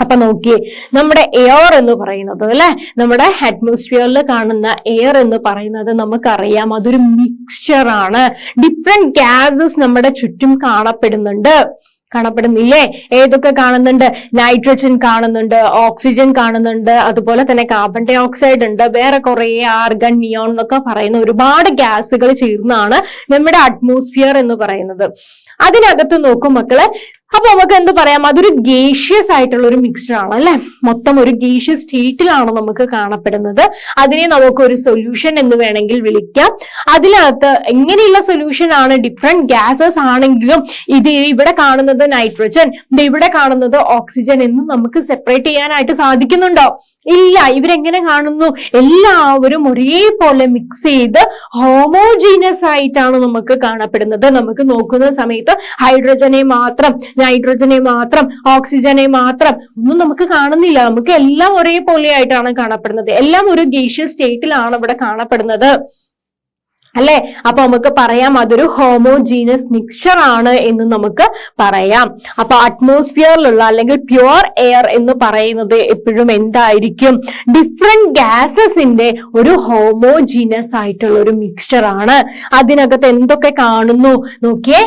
അപ്പൊ നോക്കിയേ, നമ്മുടെ എയർ എന്ന് പറയുന്നത് അല്ലെ, നമ്മുടെ അറ്റ്മോസ്ഫിയറിൽ കാണുന്ന എയർ എന്ന് പറയുന്നത് നമുക്കറിയാം അതൊരു മിക്സ്ചർ ആണ്. ഡിഫറെന്റ് ഗ്യാസസ് നമ്മുടെ ചുറ്റും കാണപ്പെടുന്നില്ലേ? ഏതൊക്കെ കാണുന്നുണ്ട്? നൈട്രജൻ കാണുന്നുണ്ട്, ഓക്സിജൻ കാണുന്നുണ്ട്, അതുപോലെ തന്നെ കാർബൺ ഡൈ ഓക്സൈഡ് ഉണ്ട്, വേറെ കുറെ ആർഗൺ, നിയോൺ എന്നൊക്കെ പറയുന്ന ഒരുപാട് ഗ്യാസുകൾ ചേർന്നാണ് നമ്മുടെ അറ്റ്മോസ്ഫിയർ എന്ന് പറയുന്നത്. അതിനകത്ത് നോക്കും മക്കളെ, അപ്പൊ നമുക്ക് എന്ത് പറയാം? അതൊരു ഗേഷ്യസ് ആയിട്ടുള്ള ഒരു മിക്സ്ചർ ആണ് അല്ലെ, മൊത്തം ഒരു ഗേഷ്യസ് സ്റ്റേറ്റിലാണ് നമുക്ക് കാണപ്പെടുന്നത്. അതിനെ നമുക്ക് ഒരു സൊല്യൂഷൻ എന്ന് വേണമെങ്കിൽ വിളിക്കാം. അതിനകത്ത് എങ്ങനെയുള്ള സൊല്യൂഷൻ ആണ്? ഡിഫറെന്റ് ഗ്യാസസ് ആണെങ്കിലും ഇത് ഇവിടെ കാണുന്നത് നൈട്രജൻ, ഇവിടെ കാണുന്നത് ഓക്സിജൻ എന്ന് നമുക്ക് സെപ്പറേറ്റ് ചെയ്യാനായിട്ട് സാധിക്കുന്നുണ്ടോ? ഇല്ല. ഇവരെങ്ങനെ കാണുന്നു? എല്ലാവരും ഒരേപോലെ മിക്സ് ചെയ്ത് ഹോമോജീനസ് ആയിട്ടാണ് നമുക്ക് കാണപ്പെടുന്നത്. നമുക്ക് നോക്കുന്ന സമയത്ത് ഹൈഡ്രജനെ മാത്രം, നൈട്രജനെ മാത്രം, ഓക്സിജനെ മാത്രം ഒന്നും നമുക്ക് കാണുന്നില്ല. നമുക്ക് എല്ലാം ഒരേപോലെ ആയിട്ടാണ് കാണപ്പെടുന്നത്. എല്ലാം ഒരു ഗേഷ്യസ് സ്റ്റേറ്റിലാണ് ഇവിടെ കാണപ്പെടുന്നത് അല്ലെ. അപ്പൊ നമുക്ക് പറയാം അതൊരു ഹോമോജീനസ് മിക്സ്ചർ ആണ് എന്ന് നമുക്ക് പറയാം. അപ്പൊ അറ്റ്മോസ്ഫിയറിലുള്ള അല്ലെങ്കിൽ പ്യുവർ എയർ എന്ന് പറയുന്നത് എപ്പോഴും എന്തായിരിക്കും? ഡിഫറെന്റ് ഗ്യാസസിന്റെ ഒരു ഹോമോജീനസ് ആയിട്ടുള്ള ഒരു മിക്സ്ചർ ആണ്. അതിനകത്ത് എന്തൊക്കെ കാണുന്നു നോക്കിയേ?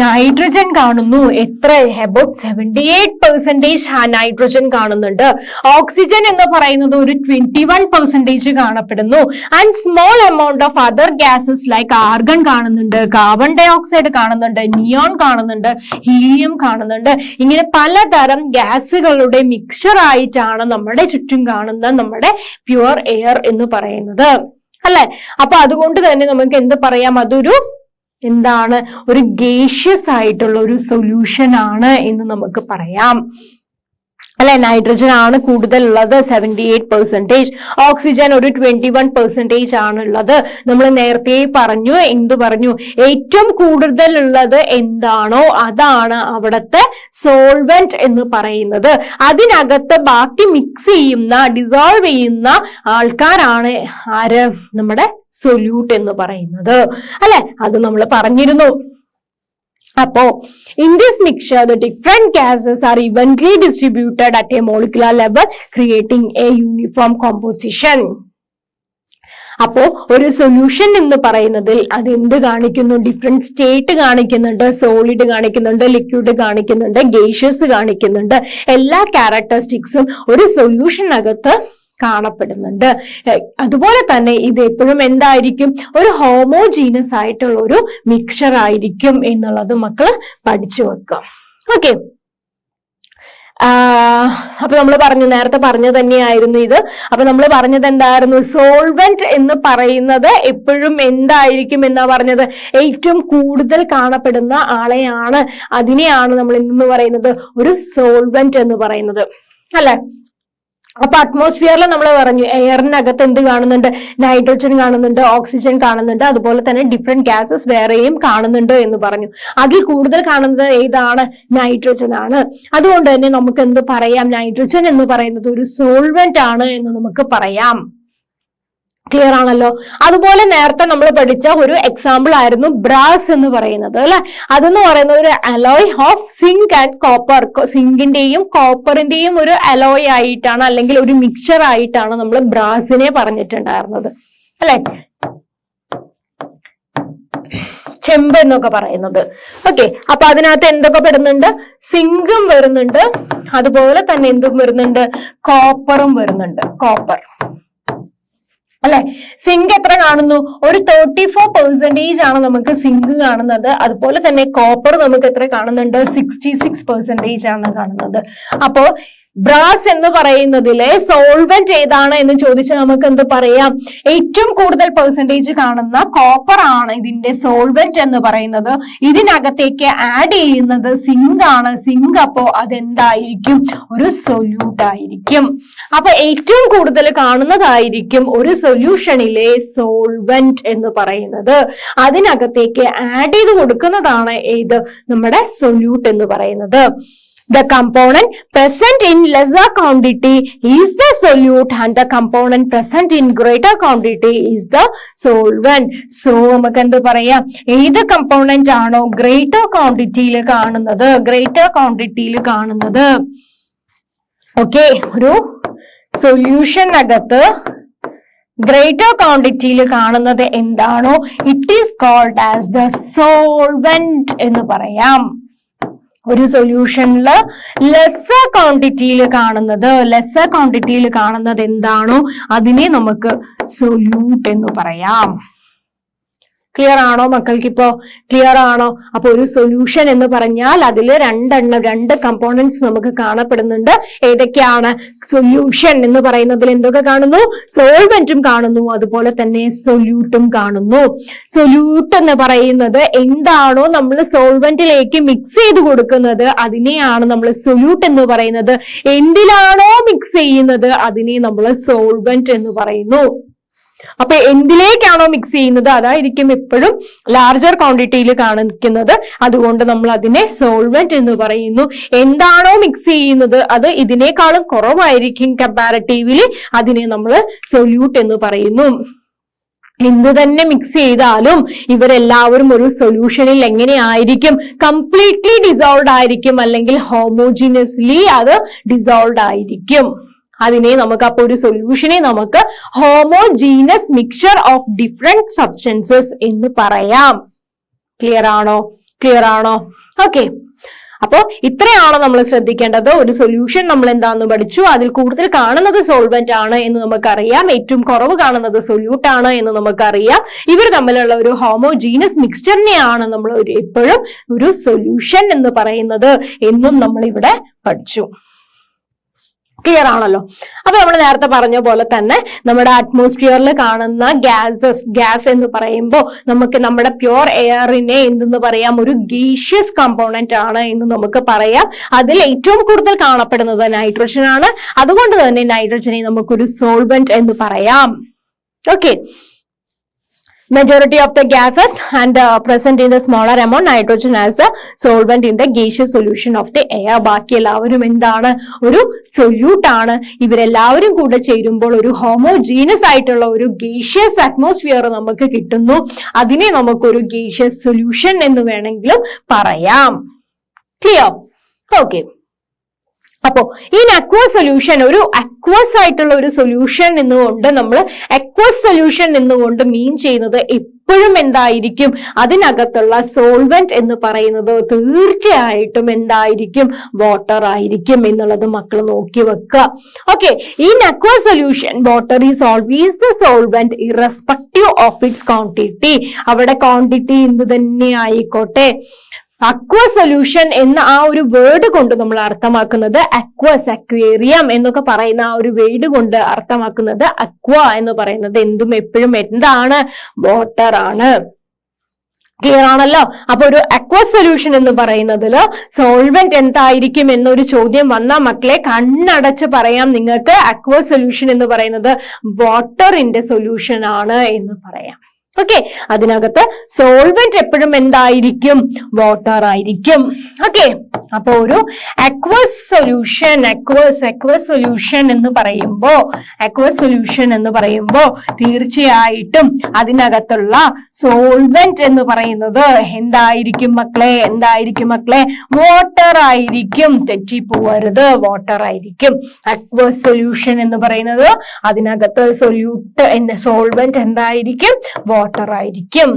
നൈട്രജൻ കാണുന്നു. എത്ര? അബൌട്ട് 78% നൈട്രജൻ കാണുന്നുണ്ട്. ഓക്സിജൻ എന്ന് പറയുന്നത് ഒരു 21% കാണപ്പെടുന്നു. And small amount of other gases like argon കാണുന്നുണ്ട്, കാർബൺ ഡൈ ഓക്സൈഡ് കാണുന്നുണ്ട്, നിയോൺ കാണുന്നുണ്ട്, ഹീലിയം കാണുന്നുണ്ട്. ഇങ്ങനെ പലതരം ഗ്യാസുകളുടെ മിക്സ്ചർ ആയിട്ടാണ് നമ്മുടെ ചുറ്റും കാണുന്ന നമ്മുടെ പ്യുവർ എയർ എന്ന് പറയുന്നത് അല്ലെ. അപ്പൊ അതുകൊണ്ട് തന്നെ നമുക്ക് എന്ത് പറയാം? അതൊരു എന്താണ്? ഒരു ഗേഷ്യസ് ആയിട്ടുള്ള ഒരു സൊല്യൂഷൻ ആണ് എന്ന് നമുക്ക് പറയാം അല്ലെ. നൈട്രജൻ ആണ് കൂടുതലുള്ളത് 78%, ഓക്സിജൻ ഒരു 21% ആണുള്ളത്. നമ്മൾ നേരത്തെ പറഞ്ഞു, എന്ത് പറഞ്ഞു? ഏറ്റവും കൂടുതലുള്ളത് എന്താണോ അതാണ് അവിടുത്തെ സോൾവെന്റ് എന്ന് പറയുന്നത്. അതിനകത്ത് ബാക്കി മിക്സ് ചെയ്യുന്ന, ഡിസോൾവ് ചെയ്യുന്ന ആൾക്കാരാണ് ആര്? നമ്മുടെ സൊല്യൂട്ട് എന്ന് പറയുന്നത് അല്ലെ. അത് നമ്മൾ പറഞ്ഞിരുന്നു അപ്പോ in this mixture the different gases are evenly distributed at a molecular level creating a uniform composition. അപ്പോ ഒരു സൊല്യൂഷൻ എന്ന് പറയുന്നതിൽ അത് എന്ത് കാണിക്കുന്നു? ഡിഫറെന്റ് സ്റ്റേറ്റ് കാണിക്കുന്നുണ്ട്, സോളിഡ് കാണിക്കുന്നുണ്ട്, ലിക്വിഡ് കാണിക്കുന്നുണ്ട്, ഗേഷ്യസ് കാണിക്കുന്നുണ്ട്. എല്ലാ ക്യാരക്ടറിസ്റ്റിക്സും ഒരു സൊല്യൂഷനകത്ത് കാണപ്പെടുന്നുണ്ട്. അതുപോലെ തന്നെ ഇത് എപ്പോഴും എന്തായിരിക്കും? ഒരു ഹോമോജീനസ് ആയിട്ടുള്ള ഒരു മിക്സ്ചർ ആയിരിക്കും എന്നുള്ളത് മക്കള് പഠിച്ചു വെക്കാം. ഓക്കെ, അപ്പൊ നമ്മൾ പറഞ്ഞു, നേരത്തെ പറഞ്ഞു തന്നെയായിരുന്നു ഇത്. അപ്പൊ നമ്മൾ പറഞ്ഞത് എന്തായിരുന്നു? സോൾവെന്റ് എന്ന് പറയുന്നത് എപ്പോഴും എന്തായിരിക്കും എന്നാ പറഞ്ഞത്? ഏറ്റവും കൂടുതൽ കാണപ്പെടുന്ന ആളെയാണ്, അതിനെയാണ് നമ്മൾ എന്ന് പറയുന്നത് ഒരു സോൾവെന്റ് എന്ന് പറയുന്നത്, അല്ലെ? അപ്പൊ അറ്റ്മോസ്ഫിയറിൽ നമ്മൾ പറഞ്ഞു എയറിനകത്ത് എന്ത് കാണുന്നുണ്ട്? നൈട്രജൻ കാണുന്നുണ്ട്, ഓക്സിജൻ കാണുന്നുണ്ട്, അതുപോലെ തന്നെ ഡിഫറെന്റ് ഗ്യാസസ് വേറെയും കാണുന്നുണ്ട് എന്ന് പറഞ്ഞു. അതിൽ കൂടുതൽ കാണുന്നത് ഏതാണ്? നൈട്രജൻ ആണ്. അതുകൊണ്ട് തന്നെ നമുക്ക് എന്ത് പറയാം? നൈട്രജൻ എന്ന് പറയുന്നത് ഒരു സോൾവെന്റ് ആണ് എന്ന് നമുക്ക് പറയാം. ക്ലിയർ ആണല്ലോ? അതുപോലെ നേരത്തെ നമ്മൾ പഠിച്ച ഒരു എക്സാമ്പിൾ ആയിരുന്നു ബ്രാസ് എന്ന് പറയുന്നത്, അല്ലെ? അതെന്ന് പറയുന്നത് ഒരു alloy of zinc and copper. സിങ്കിന്റെയും കോപ്പറിന്റെയും ഒരു അലോയ് ആയിട്ടാണ്, അല്ലെങ്കിൽ ഒരു മിക്സ്ചർ ആയിട്ടാണ് നമ്മൾ ബ്രാസിനെ പറഞ്ഞിട്ടുണ്ടായിരുന്നത്, അല്ലെ? ചെമ്പ് എന്നൊക്കെ പറയുന്നത്. ഓക്കെ, അപ്പൊ അതിനകത്ത് എന്തൊക്കെ പെടുന്നുണ്ട്? സിങ്കും വരുന്നുണ്ട്, അതുപോലെ തന്നെ എന്തും വരുന്നുണ്ട്? കോപ്പറും വരുന്നുണ്ട്. കോപ്പർ, അല്ലെ? സിങ്ക് എത്ര കാണുന്നു? ഒരു 34% ആണ് നമുക്ക് സിങ്ക് കാണുന്നത്. അതുപോലെ തന്നെ കോപ്പർ നമുക്ക് എത്ര കാണുന്നുണ്ട്? 66% ആണ് കാണുന്നത്. അപ്പോ ബ്രാസ് എന്ന് പറയുന്നതിലെ സോൾവെന്റ് ഏതാണ് എന്ന് ചോദിച്ചാൽ നമുക്ക് എന്ത് പറയാം? ഏറ്റവും കൂടുതൽ പെർസെന്റേജ് കാണുന്ന കോപ്പർ ആണ് ഇതിന്റെ സോൾവെന്റ് എന്ന് പറയുന്നത്. ഇതിനകത്തേക്ക് ആഡ് ചെയ്യുന്നത് സിങ്ക് ആണ്. സിങ്ക് അപ്പോ അതെന്തായിരിക്കും? ഒരു സൊല്യൂട്ട് ആയിരിക്കും. അപ്പൊ ഏറ്റവും കൂടുതൽ കാണുന്നതായിരിക്കും ഒരു സൊല്യൂഷനിലെ സോൾവെന്റ് എന്ന് പറയുന്നത്. അതിനകത്തേക്ക് ആഡ് ചെയ്ത് കൊടുക്കുന്നതാണ് ഏത്? നമ്മുടെ സൊല്യൂട്ട് എന്ന് പറയുന്നത്. The component present in lesser quantity is the solute and the component present in greater quantity is the solvent. So നമുക്ക് എന്ത് പറയാം? ഏത് കമ്പോണന്റ് ആണോ ഗ്രേറ്റർ ക്വാണ്ടിറ്റിയിൽ കാണുന്നത്, ഓക്കെ, ഒരു സൊല്യൂഷനകത്ത് ഗ്രേറ്റർ ക്വാണ്ടിറ്റിയിൽ കാണുന്നത് എന്താണോ, it is called as the solvent എന്ന് പറയാം. ഒരു സൊല്യൂഷനില് ലെസ്സർ ക്വാണ്ടിറ്റിയിൽ കാണുന്നത് എന്താണോ അതിനെ നമുക്ക് സൊല്യൂട്ട് എന്ന് പറയാം. ക്ലിയർ ആണോ മക്കൾക്ക്? ഇപ്പോ ക്ലിയർ ആണോ? അപ്പൊ ഒരു സൊല്യൂഷൻ എന്ന് പറഞ്ഞാൽ അതിൽ രണ്ട് കമ്പോണന്റ്സ് നമുക്ക് കാണപ്പെടുന്നുണ്ട്. ഏതൊക്കെയാണ്? സൊല്യൂഷൻ എന്ന് പറയുന്നതിൽ എന്തൊക്കെ കാണുന്നു? സോൾവെന്റും കാണുന്നു, അതുപോലെ തന്നെ സൊല്യൂട്ടും കാണുന്നു. സൊല്യൂട്ട് എന്ന് പറയുന്നത് എന്താണോ നമ്മൾ സോൾവെന്റിലേക്ക് മിക്സ് ചെയ്ത് കൊടുക്കുന്നത് അതിനെയാണ് നമ്മൾ സൊല്യൂട്ട് എന്ന് പറയുന്നത്. എന്തിലാണോ മിക്സ് ചെയ്യുന്നത് അതിനെ നമ്മൾ സോൾവെന്റ് എന്ന് പറയുന്നു. അപ്പൊ എന്തിലേക്കാണോ മിക്സ് ചെയ്യുന്നത് അതായിരിക്കും എപ്പോഴും ലാർജർ ക്വാണ്ടിറ്റിയിൽ കാണിക്കുന്നത്. അതുകൊണ്ട് നമ്മൾ അതിനെ സോൾവെന്റ് എന്ന് പറയുന്നു. എന്താണോ മിക്സ് ചെയ്യുന്നത് അത് ഇതിനേക്കാളും കുറവായിരിക്കും കമ്പാരിറ്റീവ്ലി, അതിനെ നമ്മൾ സൊല്യൂട്ട് എന്ന് പറയുന്നു. എന്ത് തന്നെ മിക്സ് ചെയ്താലും ഇവരെല്ലാവരും ഒരു സൊല്യൂഷനിൽ എങ്ങനെയായിരിക്കും? കംപ്ലീറ്റ്ലി ഡിസോൾവ് ആയിരിക്കും, അല്ലെങ്കിൽ ഹോമോജിനസ്ലി അത് ഡിസോൾവ് ആയിരിക്കും. അതിനെ നമുക്ക് അപ്പൊ ഒരു സൊല്യൂഷനെ നമുക്ക് homogeneous mixture of different substances എന്ന് പറയാം. ക്ലിയർ ആണോ? ഓക്കെ, അപ്പോ ഇത്രയാണ് നമ്മൾ ശ്രദ്ധിക്കേണ്ടത്. ഒരു സൊല്യൂഷൻ നമ്മൾ എന്താന്ന് പഠിച്ചു. അതിൽ കൂടുതൽ കാണുന്നത് സോൾവെന്റ് ആണ് എന്ന് നമുക്കറിയാം, ഏറ്റവും കുറവ് കാണുന്നത് സൊല്യൂട്ട് ആണ് എന്ന് നമുക്കറിയാം. ഇവർ തമ്മിലുള്ള ഒരു ഹോമോജീനസ് മിക്സ്ചറിനെയാണ് നമ്മൾ എപ്പോഴും ഒരു സൊല്യൂഷൻ എന്ന് പറയുന്നത് എന്നും നമ്മൾ ഇവിടെ പഠിച്ചു. ക്ലിയർ ആണല്ലോ? അപ്പൊ നമ്മൾ നേരത്തെ പറഞ്ഞ പോലെ തന്നെ നമ്മുടെ അറ്റ്മോസ്ഫിയറിൽ കാണുന്ന ഗ്യാസ് എന്ന് പറയുമ്പോൾ നമുക്ക് നമ്മുടെ പ്യുവർ എയറിനെ എന്തെന്ന് പറയാം? ഒരു ഗേഷ്യസ് കമ്പോണന്റ് ആണ് എന്ന് നമുക്ക് പറയാം. അതിൽ ഏറ്റവും കൂടുതൽ കാണപ്പെടുന്നത് നൈട്രജൻ ആണ്. അതുകൊണ്ട് തന്നെ നൈട്രജനെ നമുക്കൊരു സോൾവെന്റ് എന്ന് പറയാം. Okay, Majority of the gases and present in the smaller amount nitrogen as a solvent in the gaseous solution of the air. ബാക്കി എല്ലാവരും എന്താണ്? ഒരു സൊല്യൂട്ട് ആണ്. ഇവരെല്ലാവരും കൂടെ ചേരുമ്പോൾ ഒരു ഹോമോജീനസ് ആയിട്ടുള്ള ഒരു ഗേഷ്യസ് അറ്റ്മോസ്ഫിയർ നമുക്ക് കിട്ടുന്നു. അതിനെ നമുക്കൊരു ഗേഷ്യസ് സൊല്യൂഷൻ എന്ന് വേണമെങ്കിലും പറയാം. ക്ലിയർ? ഓക്കെ. അപ്പോ ഈ അക്വസ് സൊല്യൂഷൻ ഒരു അക്വസ് ആയിട്ടുള്ള ഒരു സൊല്യൂഷൻ എന്നുകൊണ്ട് നമ്മൾ അക്വസ് സൊല്യൂഷൻ എന്നുകൊണ്ട് മീൻ ചെയ്യുന്നത് എപ്പോഴും എന്തായിരിക്കും? അതിനകത്തുള്ള സോൾവെന്റ് എന്ന് പറയുന്നത് തീർച്ചയായിട്ടും എന്തായിരിക്കും? വാട്ടർ ആയിരിക്കും എന്നുള്ളത് മക്കൾ നോക്കി വെക്കുക. ഓക്കെ. ഈ aqueous solution water is always the solvent irrespective of its quantity. അവിടെ ക്വാണ്ടിറ്റി എന്ത് തന്നെ ആയിക്കോട്ടെ. അക്വസ് സൊല്യൂഷൻ എന്ന ആ ഒരു വേർഡ് കൊണ്ട് നമ്മൾ അർത്ഥമാക്കുന്നത് അക്വസ്, അക്വേറിയം എന്നൊക്കെ പറയുന്ന ആ ഒരു വേർഡ് കൊണ്ട് അർത്ഥമാക്കുന്നത് അക്വ എന്ന് പറയുന്നത് എന്തും എപ്പോഴും എന്താണ്? വാട്ടർ ആണ്. ക്ലിയർ ആണല്ലോ? അപ്പൊ ഒരു അക്വസ് സൊല്യൂഷൻ എന്ന് പറയുന്നതില് സോൾവെന്റ് എന്തായിരിക്കും എന്നൊരു ചോദ്യം വന്നാൽ മക്കളെ കണ്ണടച്ച് പറയാം നിങ്ങൾക്ക് അക്വസ് സൊല്യൂഷൻ എന്ന് പറയുന്നത് വാട്ടറിന്റെ സൊല്യൂഷൻ ആണ് എന്ന് പറയാം. ഓക്കെ. അതിനകത്ത് സോൾവെന്റ് എപ്പോഴും എന്തായിരിക്കും? വാട്ടർ ആയിരിക്കും. ഓക്കെ. അപ്പൊ ഒരു അക്വസ് സൊല്യൂഷൻ എന്ന് പറയുമ്പോ തീർച്ചയായിട്ടും അതിനകത്തുള്ള സോൾവെന്റ് എന്ന് പറയുന്നത് എന്തായിരിക്കും മക്കളെ? വാട്ടർ ആയിരിക്കും. തെറ്റിപ്പോവരുത്, വാട്ടർ ആയിരിക്കും. അക്വസ് സൊല്യൂഷൻ എന്ന് പറയുന്നത് അതിനകത്ത് സോൾവെന്റ് എന്തായിരിക്കും? വാട്ടർ ആയിരിക്കും.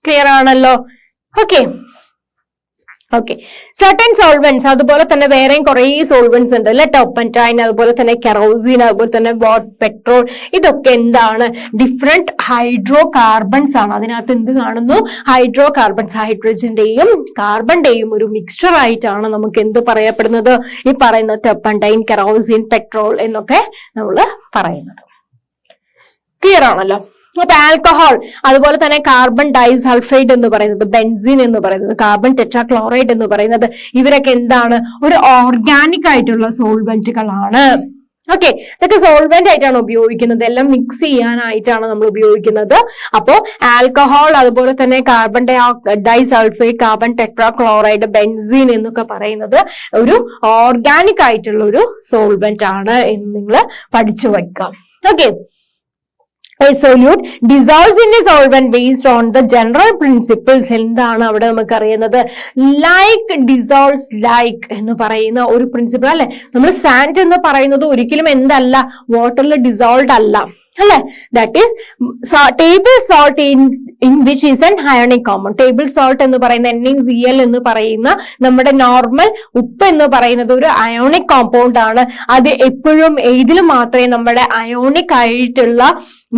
ക്ലിയർ ആണല്ലോ? ഓക്കെ. ഓക്കെ. സർട്ടൻ സോൾവെന്റ്സ്, അതുപോലെ തന്നെ വേറെയും കുറെ സോൾവെന്റ്സ് ഉണ്ട് അല്ലെ. ടർപ്പന്റൈൻ, അതുപോലെ തന്നെ കെറോസിൻ, അതുപോലെ തന്നെ പെട്രോൾ. ഇതൊക്കെ എന്താണ്? ഡിഫറെന്റ് ഹൈഡ്രോ കാർബൺസ് ആണ്. അതിനകത്ത് എന്ത് കാണുന്നു? ഹൈഡ്രോ കാർബൺസ്, ഹൈഡ്രജന്റെയും കാർബണിന്റെയും ഒരു മിക്സ്ചർ ആയിട്ടാണ് നമുക്ക് എന്ത് പറയപ്പെടുന്നത്? ഈ പറയുന്ന ടർപ്പന്റൈൻ, കെറോസിൻ, പെട്രോൾ എന്നൊക്കെ നമ്മൾ പറയുന്നത്. ക്ലിയർ ആണല്ലോ? അപ്പൊ ആൽക്കഹോൾ, അതുപോലെ തന്നെ കാർബൺ ഡൈസൾഫൈഡ് എന്ന് പറയുന്നത്, ബെൻസിൻ എന്ന് പറയുന്നത്, കാർബൺ ടെട്രാക്ലോറൈഡ് എന്ന് പറയുന്നത്, ഇവരൊക്കെ എന്താണ്? ഒരു ഓർഗാനിക് ആയിട്ടുള്ള സോൾവെന്റുകളാണ്. ഓക്കെ. ഇതൊക്കെ സോൾവെന്റ് ആയിട്ടാണ് ഉപയോഗിക്കുന്നത്, എല്ലാം മിക്സ് ചെയ്യാനായിട്ടാണ് നമ്മൾ ഉപയോഗിക്കുന്നത്. അപ്പോ ആൽക്കഹോൾ, അതുപോലെ തന്നെ carbon disulphide, carbon tetrachloride, benzene എന്നൊക്കെ പറയുന്നത് ഒരു ഓർഗാനിക് ആയിട്ടുള്ള ഒരു സോൾവെന്റ് ആണ് എന്ന് നിങ്ങൾ പഠിച്ചു വെക്കാം. Okay. A solute dissolves in a solvent based on the general principles. എന്താണ് അവിടെ നമുക്ക് അറിയുന്നത്? ലൈക്ക് ഡിസോൾവ്സ് ലൈക്ക് എന്ന് പറയുന്ന ഒരു പ്രിൻസിപ്പിൾ അല്ലെ. നമ്മൾ സാൻഡ് എന്ന് പറയുന്നത് ഒരിക്കലും എന്തല്ല? വാട്ടറിൽ ഡിസോൾവ്ഡ് അല്ല അല്ലെ. That is table salt in which is an ionic compound. Table salt എന്ന് പറയുന്ന NaCl എന്ന് പറയുന്ന നമ്മുടെ നോർമൽ ഉപ്പ് എന്ന് പറയുന്നത് ഒരു അയോണിക് കോമ്പൗണ്ട് ആണ്. അത് എപ്പോഴും ഏതിലും മാത്രമേ നമ്മുടെ അയോണിക് ആയിട്ടുള്ള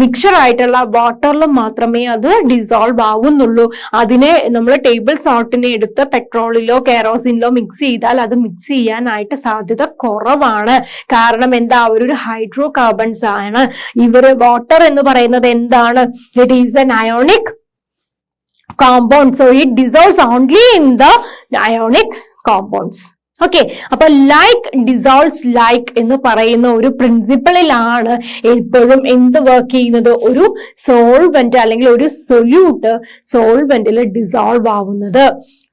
മിക്സ്ചർ ആയിട്ടുള്ള വാട്ടറിൽ മാത്രമേ അത് ഡിസോൾവ് ആവുന്നുള്ളൂ. അതിനെ നമ്മൾ ടേബിൾ സോൾട്ടിനെ എടുത്ത് പെട്രോളിലോ കെറോസിനിലോ മിക്സ് ചെയ്താൽ അത് മിക്സ് ചെയ്യാനായിട്ട് സാധ്യത കുറവാണ്. കാരണം എന്താ? അവരൊരു ഹൈഡ്രോ കാർബൺസ് ആണ്. ഇവര് വാട്ടർ എന്ന് പറയുന്നത് എന്താണ്? It is N ionic compound. So it dissolves only in the ionic compounds. Okay. അപ്പൊ ലൈക്ക് ഡിസോൾവ്സ് ലൈക്ക് എന്ന് പറയുന്ന ഒരു പ്രിൻസിപ്പിളിലാണ് എപ്പോഴും എന്ത് വർക്ക് ചെയ്യുന്നത്? ഒരു സോൾവെന്റ് അല്ലെങ്കിൽ ഒരു സൊല്യൂട്ട് സോൾവെന്റിൽ ഡിസോൾവ് ആവുന്നത്.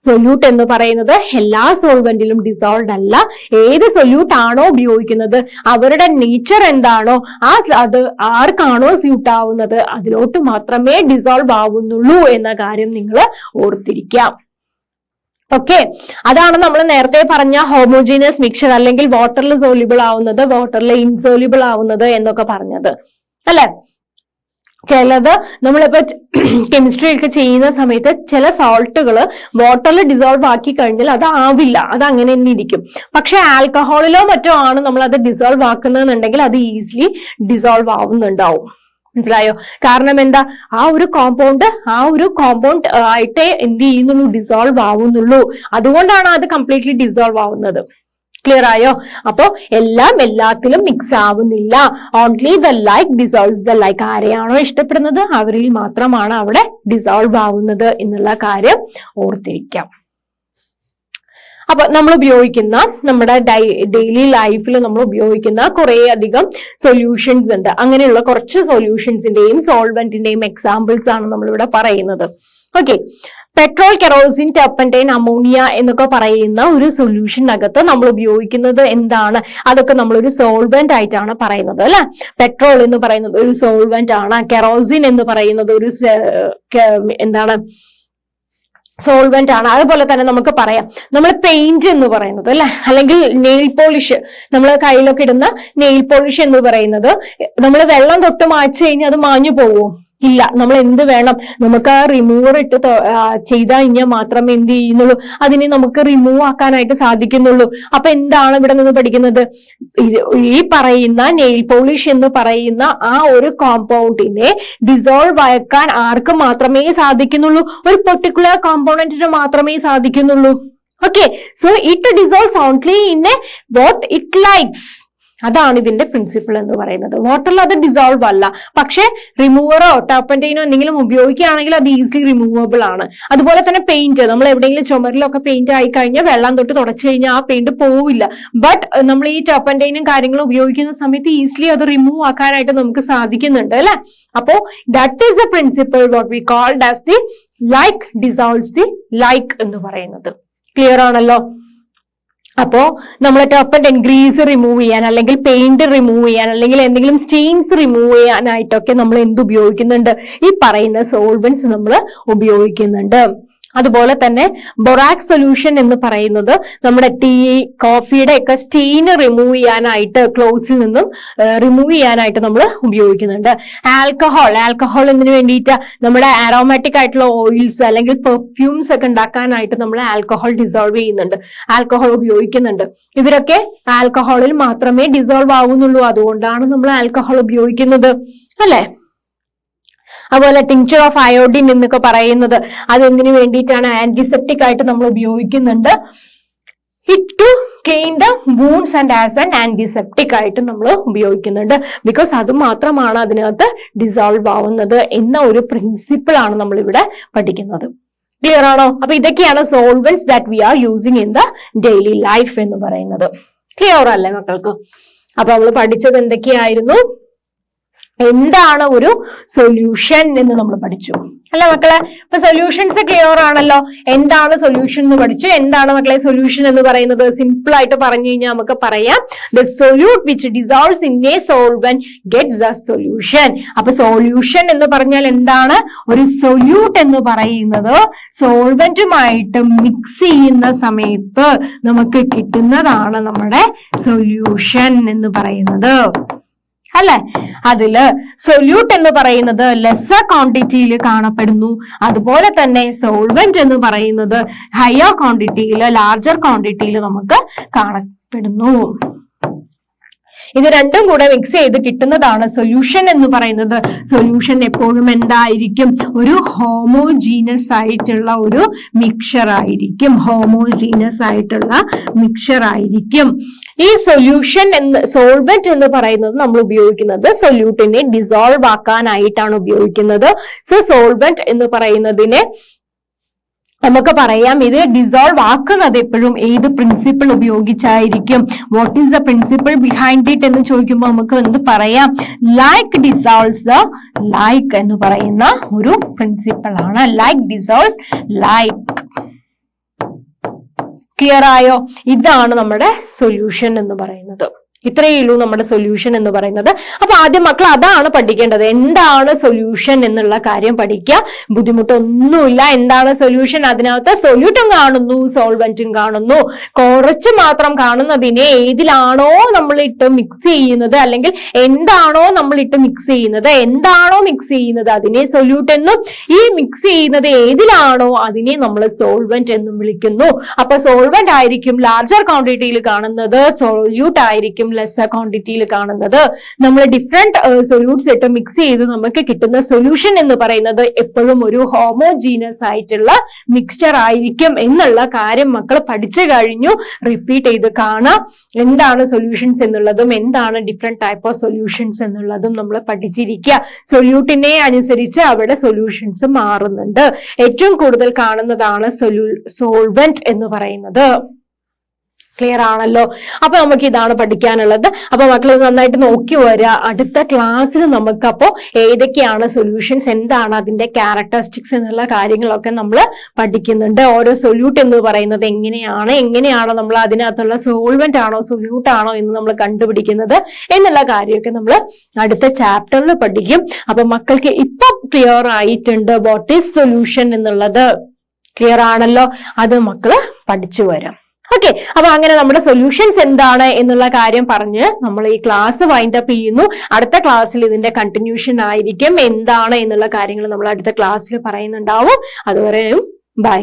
സൊല്യൂട്ട് എന്ന് പറയുന്നത് എല്ലാ സോൾവെന്റിലും ഡിസോൾവ് അല്ല. ഏത് സൊല്യൂട്ട് ആണോ ഉപയോഗിക്കുന്നത് അവരുടെ നേച്ചർ എന്താണോ അത് ആർക്കാണോ സ്യൂട്ട് ആവുന്നത് അതിലോട്ട് മാത്രമേ ഡിസോൾവ് ആവുന്നുള്ളൂ എന്ന കാര്യം നിങ്ങൾ ഓർത്തിരിക്കാം. ഓക്കെ. അതാണ് നമ്മൾ നേരത്തെ പറഞ്ഞ ഹോമോജീനിയസ് മിക്സ്ചർ അല്ലെങ്കിൽ വാട്ടറിൽ സോല്യൂബിൾ ആവുന്നത്, വാട്ടറിൽ ഇൻസോല്യൂബിൾ ആവുന്നത് എന്നൊക്കെ പറഞ്ഞത് അല്ലെ. ചിലത് നമ്മളിപ്പോ കെമിസ്ട്രി ഒക്കെ ചെയ്യുന്ന സമയത്ത് ചില സോൾട്ടുകൾ വാട്ടറിൽ ഡിസോൾവ് ആക്കി കഴിഞ്ഞാൽ അത് ആവില്ല, അത് അങ്ങനെ തന്നെ ഇരിക്കും. പക്ഷെ ആൽക്കഹോളിലോ മറ്റോ ആണ് നമ്മൾ അത് ഡിസോൾവ് ആക്കുന്നതെന്നുണ്ടെങ്കിൽ അത് ഈസിലി ഡിസോൾവ് ആവുന്നുണ്ടാവും. മനസ്സിലായോ? കാരണം എന്താ? ആ ഒരു കോമ്പൗണ്ട് ആയിട്ടേ എന്ത് ചെയ്യുന്നുള്ളൂ? ഡിസോൾവ് ആവുന്നുള്ളൂ. അതുകൊണ്ടാണ് അത് കംപ്ലീറ്റ്ലി ഡിസോൾവ് ആവുന്നത്. ക്ലിയർ ആയോ? അപ്പോ എല്ലാം എല്ലാത്തിലും മിക്സ് ആവുന്നില്ല. Only the like dissolves the like. ആരെയാണോ ഇഷ്ടപ്പെടുന്നത് അവരിൽ മാത്രമാണ് അവിടെ ഡിസോൾവ് ആവുന്നത് എന്നുള്ള കാര്യം ഓർത്തിരിക്കാം. അപ്പൊ നമ്മൾ ഉപയോഗിക്കുന്ന നമ്മുടെ ഡെയിലി ലൈഫിൽ നമ്മൾ ഉപയോഗിക്കുന്ന കുറെ അധികം സൊല്യൂഷൻസ് ഉണ്ട്. അങ്ങനെയുള്ള കുറച്ച് സൊല്യൂഷൻസിന്റെയും സോൾവെന്റിന്റെയും എക്സാമ്പിൾസ് ആണ് നമ്മളിവിടെ പറയുന്നത്. Okay, petrol, kerosene, turpentine, ammonia എന്നൊക്കെ പറയുന്ന ഒരു സൊല്യൂഷനകത്ത് നമ്മൾ ഉപയോഗിക്കുന്നത് എന്താണ്? അതൊക്കെ നമ്മളൊരു സോൾവെന്റ് ആയിട്ടാണ് പറയുന്നത് അല്ലെ. പെട്രോൾ എന്ന് പറയുന്നത് ഒരു സോൾവെന്റ് ആണ്. കെറോസിൻ എന്ന് പറയുന്നത് ഒരു എന്താണ് സോൾവെന്റ് ആണ്. അതുപോലെ തന്നെ നമുക്ക് പറയാം നമ്മൾ പെയിന്റ് എന്ന് പറയുന്നത് അല്ലെ, അല്ലെങ്കിൽ നെയിൽ പോളിഷ്, നമ്മൾ കയ്യിലൊക്കെ ഇടുന്ന നെയിൽ പോളിഷ് എന്ന് പറയുന്നത് നമ്മൾ വെള്ളം തൊട്ട് മായ്ച്ചു കഴിഞ്ഞാൽ അത് മാഞ്ഞു പോവോ? ഇല്ല. നമ്മൾ എന്ത് വേണം? നമുക്ക് ആ റിമൂവർ ഇട്ട് ചെയ്താൽ കഴിഞ്ഞാൽ മാത്രമേ എന്ത് ചെയ്യുന്നുള്ളൂ, അതിനെ നമുക്ക് റിമൂവ് ആക്കാനായിട്ട് സാധിക്കുന്നുള്ളൂ. അപ്പൊ എന്താണ് ഇവിടെ നിന്ന് പഠിക്കുന്നത്? ഈ പറയുന്ന നെയിൽ പോളിഷ് എന്ന് പറയുന്ന ആ ഒരു കോമ്പൗണ്ടിനെ ഡിസോൾവ് ആക്കാൻ ആർക്ക് മാത്രമേ സാധിക്കുന്നുള്ളൂ? ഒരു പെർട്ടിക്കുലർ കോമ്പോണന്റിന് മാത്രമേ സാധിക്കുന്നുള്ളൂ. Okay, so it dissolves only in a what it likes. അതാണ് ഇതിന്റെ പ്രിൻസിപ്പിൾ എന്ന് പറയുന്നത്. വാട്ടറിൽ അത് ഡിസോൾവ് അല്ല, പക്ഷെ റിമൂവറോ ടർപ്പന്റൈനോ എന്തെങ്കിലും ഉപയോഗിക്കുകയാണെങ്കിൽ അത് ഈസിലി റിമൂവബിൾ ആണ്. അതുപോലെ തന്നെ പെയിന്റ്, നമ്മൾ എവിടെയെങ്കിലും ചുമരിലൊക്കെ പെയിന്റ് ആയി കഴിഞ്ഞാൽ വെള്ളം തൊട്ട് തുടച്ചു കഴിഞ്ഞാൽ ആ പെയിന്റ് പോവില്ല. ബട്ട് നമ്മൾ ഈ ടർപ്പന്റൈനും കാര്യങ്ങളും ഉപയോഗിക്കുന്ന സമയത്ത് ഈസിലി അത് റിമൂവ് ആക്കാനായിട്ട് നമുക്ക് സാധിക്കുന്നുണ്ട് അല്ലെ. അപ്പോ that is the principle what we called as the like dissolves the like എന്ന് പറയുന്നത്. ക്ലിയർ ആണല്ലോ? അപ്പോ നമ്മൾ ടർപ്പന്റൈൻ ഗ്രീസ് റിമൂവ് ചെയ്യാൻ, അല്ലെങ്കിൽ പെയിന്റ് റിമൂവ് ചെയ്യാൻ, അല്ലെങ്കിൽ എന്തെങ്കിലും സ്റ്റെയിൻസ് റിമൂവ് ചെയ്യാനായിട്ടൊക്കെ നമ്മൾ എന്ത് ഉപയോഗിക്കുന്നുണ്ട്? ഈ പറയുന്ന സോൾവെന്റ്സ് നമ്മൾ ഉപയോഗിക്കുന്നുണ്ട്. അതുപോലെ തന്നെ ബൊറാക്സ് സൊല്യൂഷൻ എന്ന് പറയുന്നത് നമ്മുടെ ടീ, കോഫിയുടെ ഒക്കെ സ്റ്റെയിൻ റിമൂവ് ചെയ്യാനായിട്ട്, ക്ലോത്ത്സിൽ നിന്നും റിമൂവ് ചെയ്യാനായിട്ട് നമ്മൾ ഉപയോഗിക്കുന്നുണ്ട്. ആൽക്കഹോൾ എന്തിനു വേണ്ടിയിട്ട്? നമ്മുടെ ആരോമാറ്റിക് ആയിട്ടുള്ള ഓയിൽസ് അല്ലെങ്കിൽ പെർഫ്യൂംസ് ഒക്കെ ഉണ്ടാക്കാനായിട്ട് നമ്മൾ ആൽക്കഹോൾ ഡിസോൾവ് ചെയ്യുന്നുണ്ട്, ആൽക്കഹോൾ ഉപയോഗിക്കുന്നുണ്ട്. ഇവരൊക്കെ ആൽക്കഹോളിൽ മാത്രമേ ഡിസോൾവ് ആവുന്നുള്ളൂ. അതുകൊണ്ടാണ് നമ്മൾ ആൽക്കഹോൾ ഉപയോഗിക്കുന്നത് അല്ലെ. അതുപോലെ ടിങ്ചർ ഓഫ് അയോഡിൻ എന്നൊക്കെ പറയുന്നത് അതെന്തിനു വേണ്ടിയിട്ടാണ്? ആന്റിസെപ്റ്റിക് ആയിട്ട് നമ്മൾ ഉപയോഗിക്കുന്നുണ്ട്. It to clean the wounds and as an antiseptic ആയിട്ട് നമ്മൾ ഉപയോഗിക്കുന്നുണ്ട്. ബിക്കോസ് അത് മാത്രമാണ് അതിനകത്ത് ഡിസോൾവ് ആവുന്നത് എന്ന ഒരു പ്രിൻസിപ്പിൾ ആണ് നമ്മൾ ഇവിടെ പഠിക്കുന്നത്. ക്ലിയർ ആണോ? അപ്പൊ ഇതൊക്കെയാണ് solvents that we are using in the daily life എന്ന് പറയുന്നത്. ക്ലിയർ അല്ലേ മക്കൾക്ക്? അപ്പൊ നമ്മൾ പഠിച്ചത് എന്തൊക്കെയായിരുന്നു? എന്താണ് ഒരു സൊല്യൂഷൻ എന്ന് നമ്മൾ പഠിച്ചു അല്ല മക്കളെ. അപ്പൊ സൊല്യൂഷൻസ് ക്ലിയർ ആണല്ലോ. എന്താണ് സൊല്യൂഷൻ എന്ന് പഠിച്ചു. എന്താണ് മക്കളെ സൊല്യൂഷൻ എന്ന് പറയുന്നത്? സിമ്പിൾ ആയിട്ട് പറഞ്ഞു കഴിഞ്ഞാൽ നമുക്ക് പറയാം, the solute which dissolves in a solvent gets the solution. അപ്പൊ സൊല്യൂഷൻ എന്ന് പറഞ്ഞാൽ എന്താണ്? ഒരു സൊല്യൂട്ട് എന്ന് പറയുന്നത് സോൾവെന്റുമായിട്ട് മിക്സ് ചെയ്യുന്ന സമയത്ത് നമുക്ക് കിട്ടുന്നതാണ് നമ്മുടെ സൊല്യൂഷൻ എന്ന് പറയുന്നത് അല്ലെ. അതില് സൊല്യൂട്ട് എന്ന് പറയുന്നത് ലെസ്സർ ക്വാണ്ടിറ്റിയിൽ കാണപ്പെടുന്നു. അതുപോലെ തന്നെ സോൾവെന്റ് എന്ന് പറയുന്നത് ഹയർ ക്വാണ്ടിറ്റിയിൽ, ലാർജർ ക്വാണ്ടിറ്റിയിൽ നമുക്ക് കാണപ്പെടുന്നു. ഇത് രണ്ടും കൂടെ മിക്സ് ചെയ്ത് കിട്ടുന്നതാണ് സൊല്യൂഷൻ എന്ന് പറയുന്നത്. സൊല്യൂഷൻ എപ്പോഴും എന്തായിരിക്കും? ഒരു ഹോമോജീനസ് ആയിട്ടുള്ള ഒരു മിക്സ്ചർ ആയിരിക്കും. ഹോമോജീനസ് ആയിട്ടുള്ള മിക്സ്ചർ ആയിരിക്കും. ഈ സൊല്യൂഷൻ സോൾവെന്റ് എന്ന് പറയുന്നത് നമ്മൾ ഉപയോഗിക്കുന്നത് സൊല്യൂട്ടിനെ ഡിസോൾവ് ആക്കാനായിട്ടാണ് ഉപയോഗിക്കുന്നത്. സോ സോൾവെന്റ് എന്ന് പറയുന്നതിനെ നമുക്ക് പറയാം ഇത് ഡിസോൾവ് ആക്കുന്നത് എപ്പോഴും ഏത് പ്രിൻസിപ്പിൾ ഉപയോഗിച്ചായിരിക്കും? What is the principle behind it എന്ന് ചോദിക്കുമ്പോൾ നമുക്ക് എന്ത് പറയാം? ലൈക്ക് ഡിസോൾവ്സ് ദ ലൈക്ക് എന്ന് പറയുന്ന ഒരു പ്രിൻസിപ്പിൾ ആണ്. Like dissolves like. ക്ലിയർ ആയോ? ഇതാണ് നമ്മുടെ സൊല്യൂഷൻ എന്ന് പറയുന്നത്. ഇത്രയേ ഉള്ളൂ നമ്മുടെ സൊല്യൂഷൻ എന്ന് പറയുന്നത്. അപ്പൊ ആദ്യം മക്കൾ അതാണ് പഠിക്കേണ്ടത്. എന്താണ് സൊല്യൂഷൻ എന്നുള്ള കാര്യം പഠിക്കുക. ബുദ്ധിമുട്ടൊന്നുമില്ല. എന്താണ് സൊല്യൂഷൻ? അതിനകത്ത് സൊല്യൂട്ടും കാണുന്നു, സോൾവെന്റും കാണുന്നു. കുറച്ച് മാത്രം കാണുന്നതിനെ ഏതിലാണോ നമ്മൾ ഇട്ട് മിക്സ് ചെയ്യുന്നത്, അല്ലെങ്കിൽ എന്താണോ നമ്മൾ ഇട്ട് മിക്സ് ചെയ്യുന്നത്, എന്താണോ മിക്സ് ചെയ്യുന്നത് അതിനെ സൊല്യൂട്ട് എന്നും, ഈ മിക്സ് ചെയ്യുന്നത് ഏതിലാണോ അതിനെ നമ്മൾ സോൾവെന്റ് എന്നും വിളിക്കുന്നു. അപ്പൊ സോൾവെന്റ് ആയിരിക്കും ലാർജർ ക്വാണ്ടിറ്റിയിൽ കാണുന്നത്, സൊല്യൂട്ട് ആയിരിക്കും ലെസ്സർ ക്വാണ്ടിറ്റിയിൽ കാണുന്നത്. നമ്മൾ ഡിഫറെന്റ് സൊല്യൂട്ട്സ് ഇട്ട് മിക്സ് ചെയ്ത് നമുക്ക് കിട്ടുന്ന സൊല്യൂഷൻ എന്ന് പറയുന്നത് എപ്പോഴും ഒരു ഹോമോജീനസ് ആയിട്ടുള്ള മിക്സ്ചർ ആയിരിക്കും എന്നുള്ള കാര്യം മക്കൾ പഠിച്ചു കഴിഞ്ഞു. റിപ്പീറ്റ് ചെയ്ത് കാണാം. എന്താണ് സൊല്യൂഷൻസ് എന്നുള്ളതും എന്താണ് ഡിഫറെന്റ് ടൈപ്പ് ഓഫ് സൊല്യൂഷൻസ് എന്നുള്ളതും നമ്മൾ പഠിച്ചിരിക്കുക. സൊല്യൂട്ടിനെ അനുസരിച്ച് അവിടെ സൊല്യൂഷൻസ് മാറുന്നുണ്ട്. ഏറ്റവും കൂടുതൽ കാണുന്നതാണ് സോൾവെന്റ് എന്ന് പറയുന്നത്. ക്ലിയർ ആണല്ലോ? അപ്പൊ നമുക്ക് ഇതാണ് പഠിക്കാനുള്ളത്. അപ്പൊ മക്കൾ നന്നായിട്ട് നോക്കി വരിക. അടുത്ത ക്ലാസ്സിൽ നമുക്ക് അപ്പോ ഏതൊക്കെയാണ് സൊല്യൂഷൻസ്, എന്താണ് അതിന്റെ ക്യാരക്ടറിസ്റ്റിക്സ് എന്നുള്ള കാര്യങ്ങളൊക്കെ നമ്മൾ പഠിക്കുന്നുണ്ട്. ഓരോ സൊല്യൂട്ട് എന്ന് പറയുന്നത് എങ്ങനെയാണോ നമ്മൾ അതിനകത്തുള്ള സോൾവെന്റ് ആണോ സൊല്യൂട്ട് ആണോ എന്ന് നമ്മൾ കണ്ടുപിടിക്കുന്നത് എന്നുള്ള കാര്യമൊക്കെ നമ്മൾ അടുത്ത ചാപ്റ്ററിൽ പഠിക്കും. അപ്പൊ മക്കൾക്ക് ഇപ്പൊ ക്ലിയർ ആയിട്ടുണ്ട് വാട്ട് ഈസ് സൊല്യൂഷൻ എന്നുള്ളത്. ക്ലിയർ ആണല്ലോ? അത് മക്കള് പഠിച്ചു വരാം. ഓക്കെ, അപ്പൊ അങ്ങനെ നമ്മുടെ സൊല്യൂഷൻസ് എന്താണ് എന്നുള്ള കാര്യം പറഞ്ഞ് നമ്മൾ ഈ ക്ലാസ് വൈൻഡ് അപ്പ് ചെയ്യുന്നു. അടുത്ത ക്ലാസ്സിൽ ഇതിന്റെ കണ്ടിന്യൂഷൻ ആയിരിക്കും. എന്താണ് എന്നുള്ള കാര്യങ്ങൾ നമ്മൾ അടുത്ത ക്ലാസ്സിൽ പറയുന്നുണ്ടാവും. അതുവരെയും ബൈ.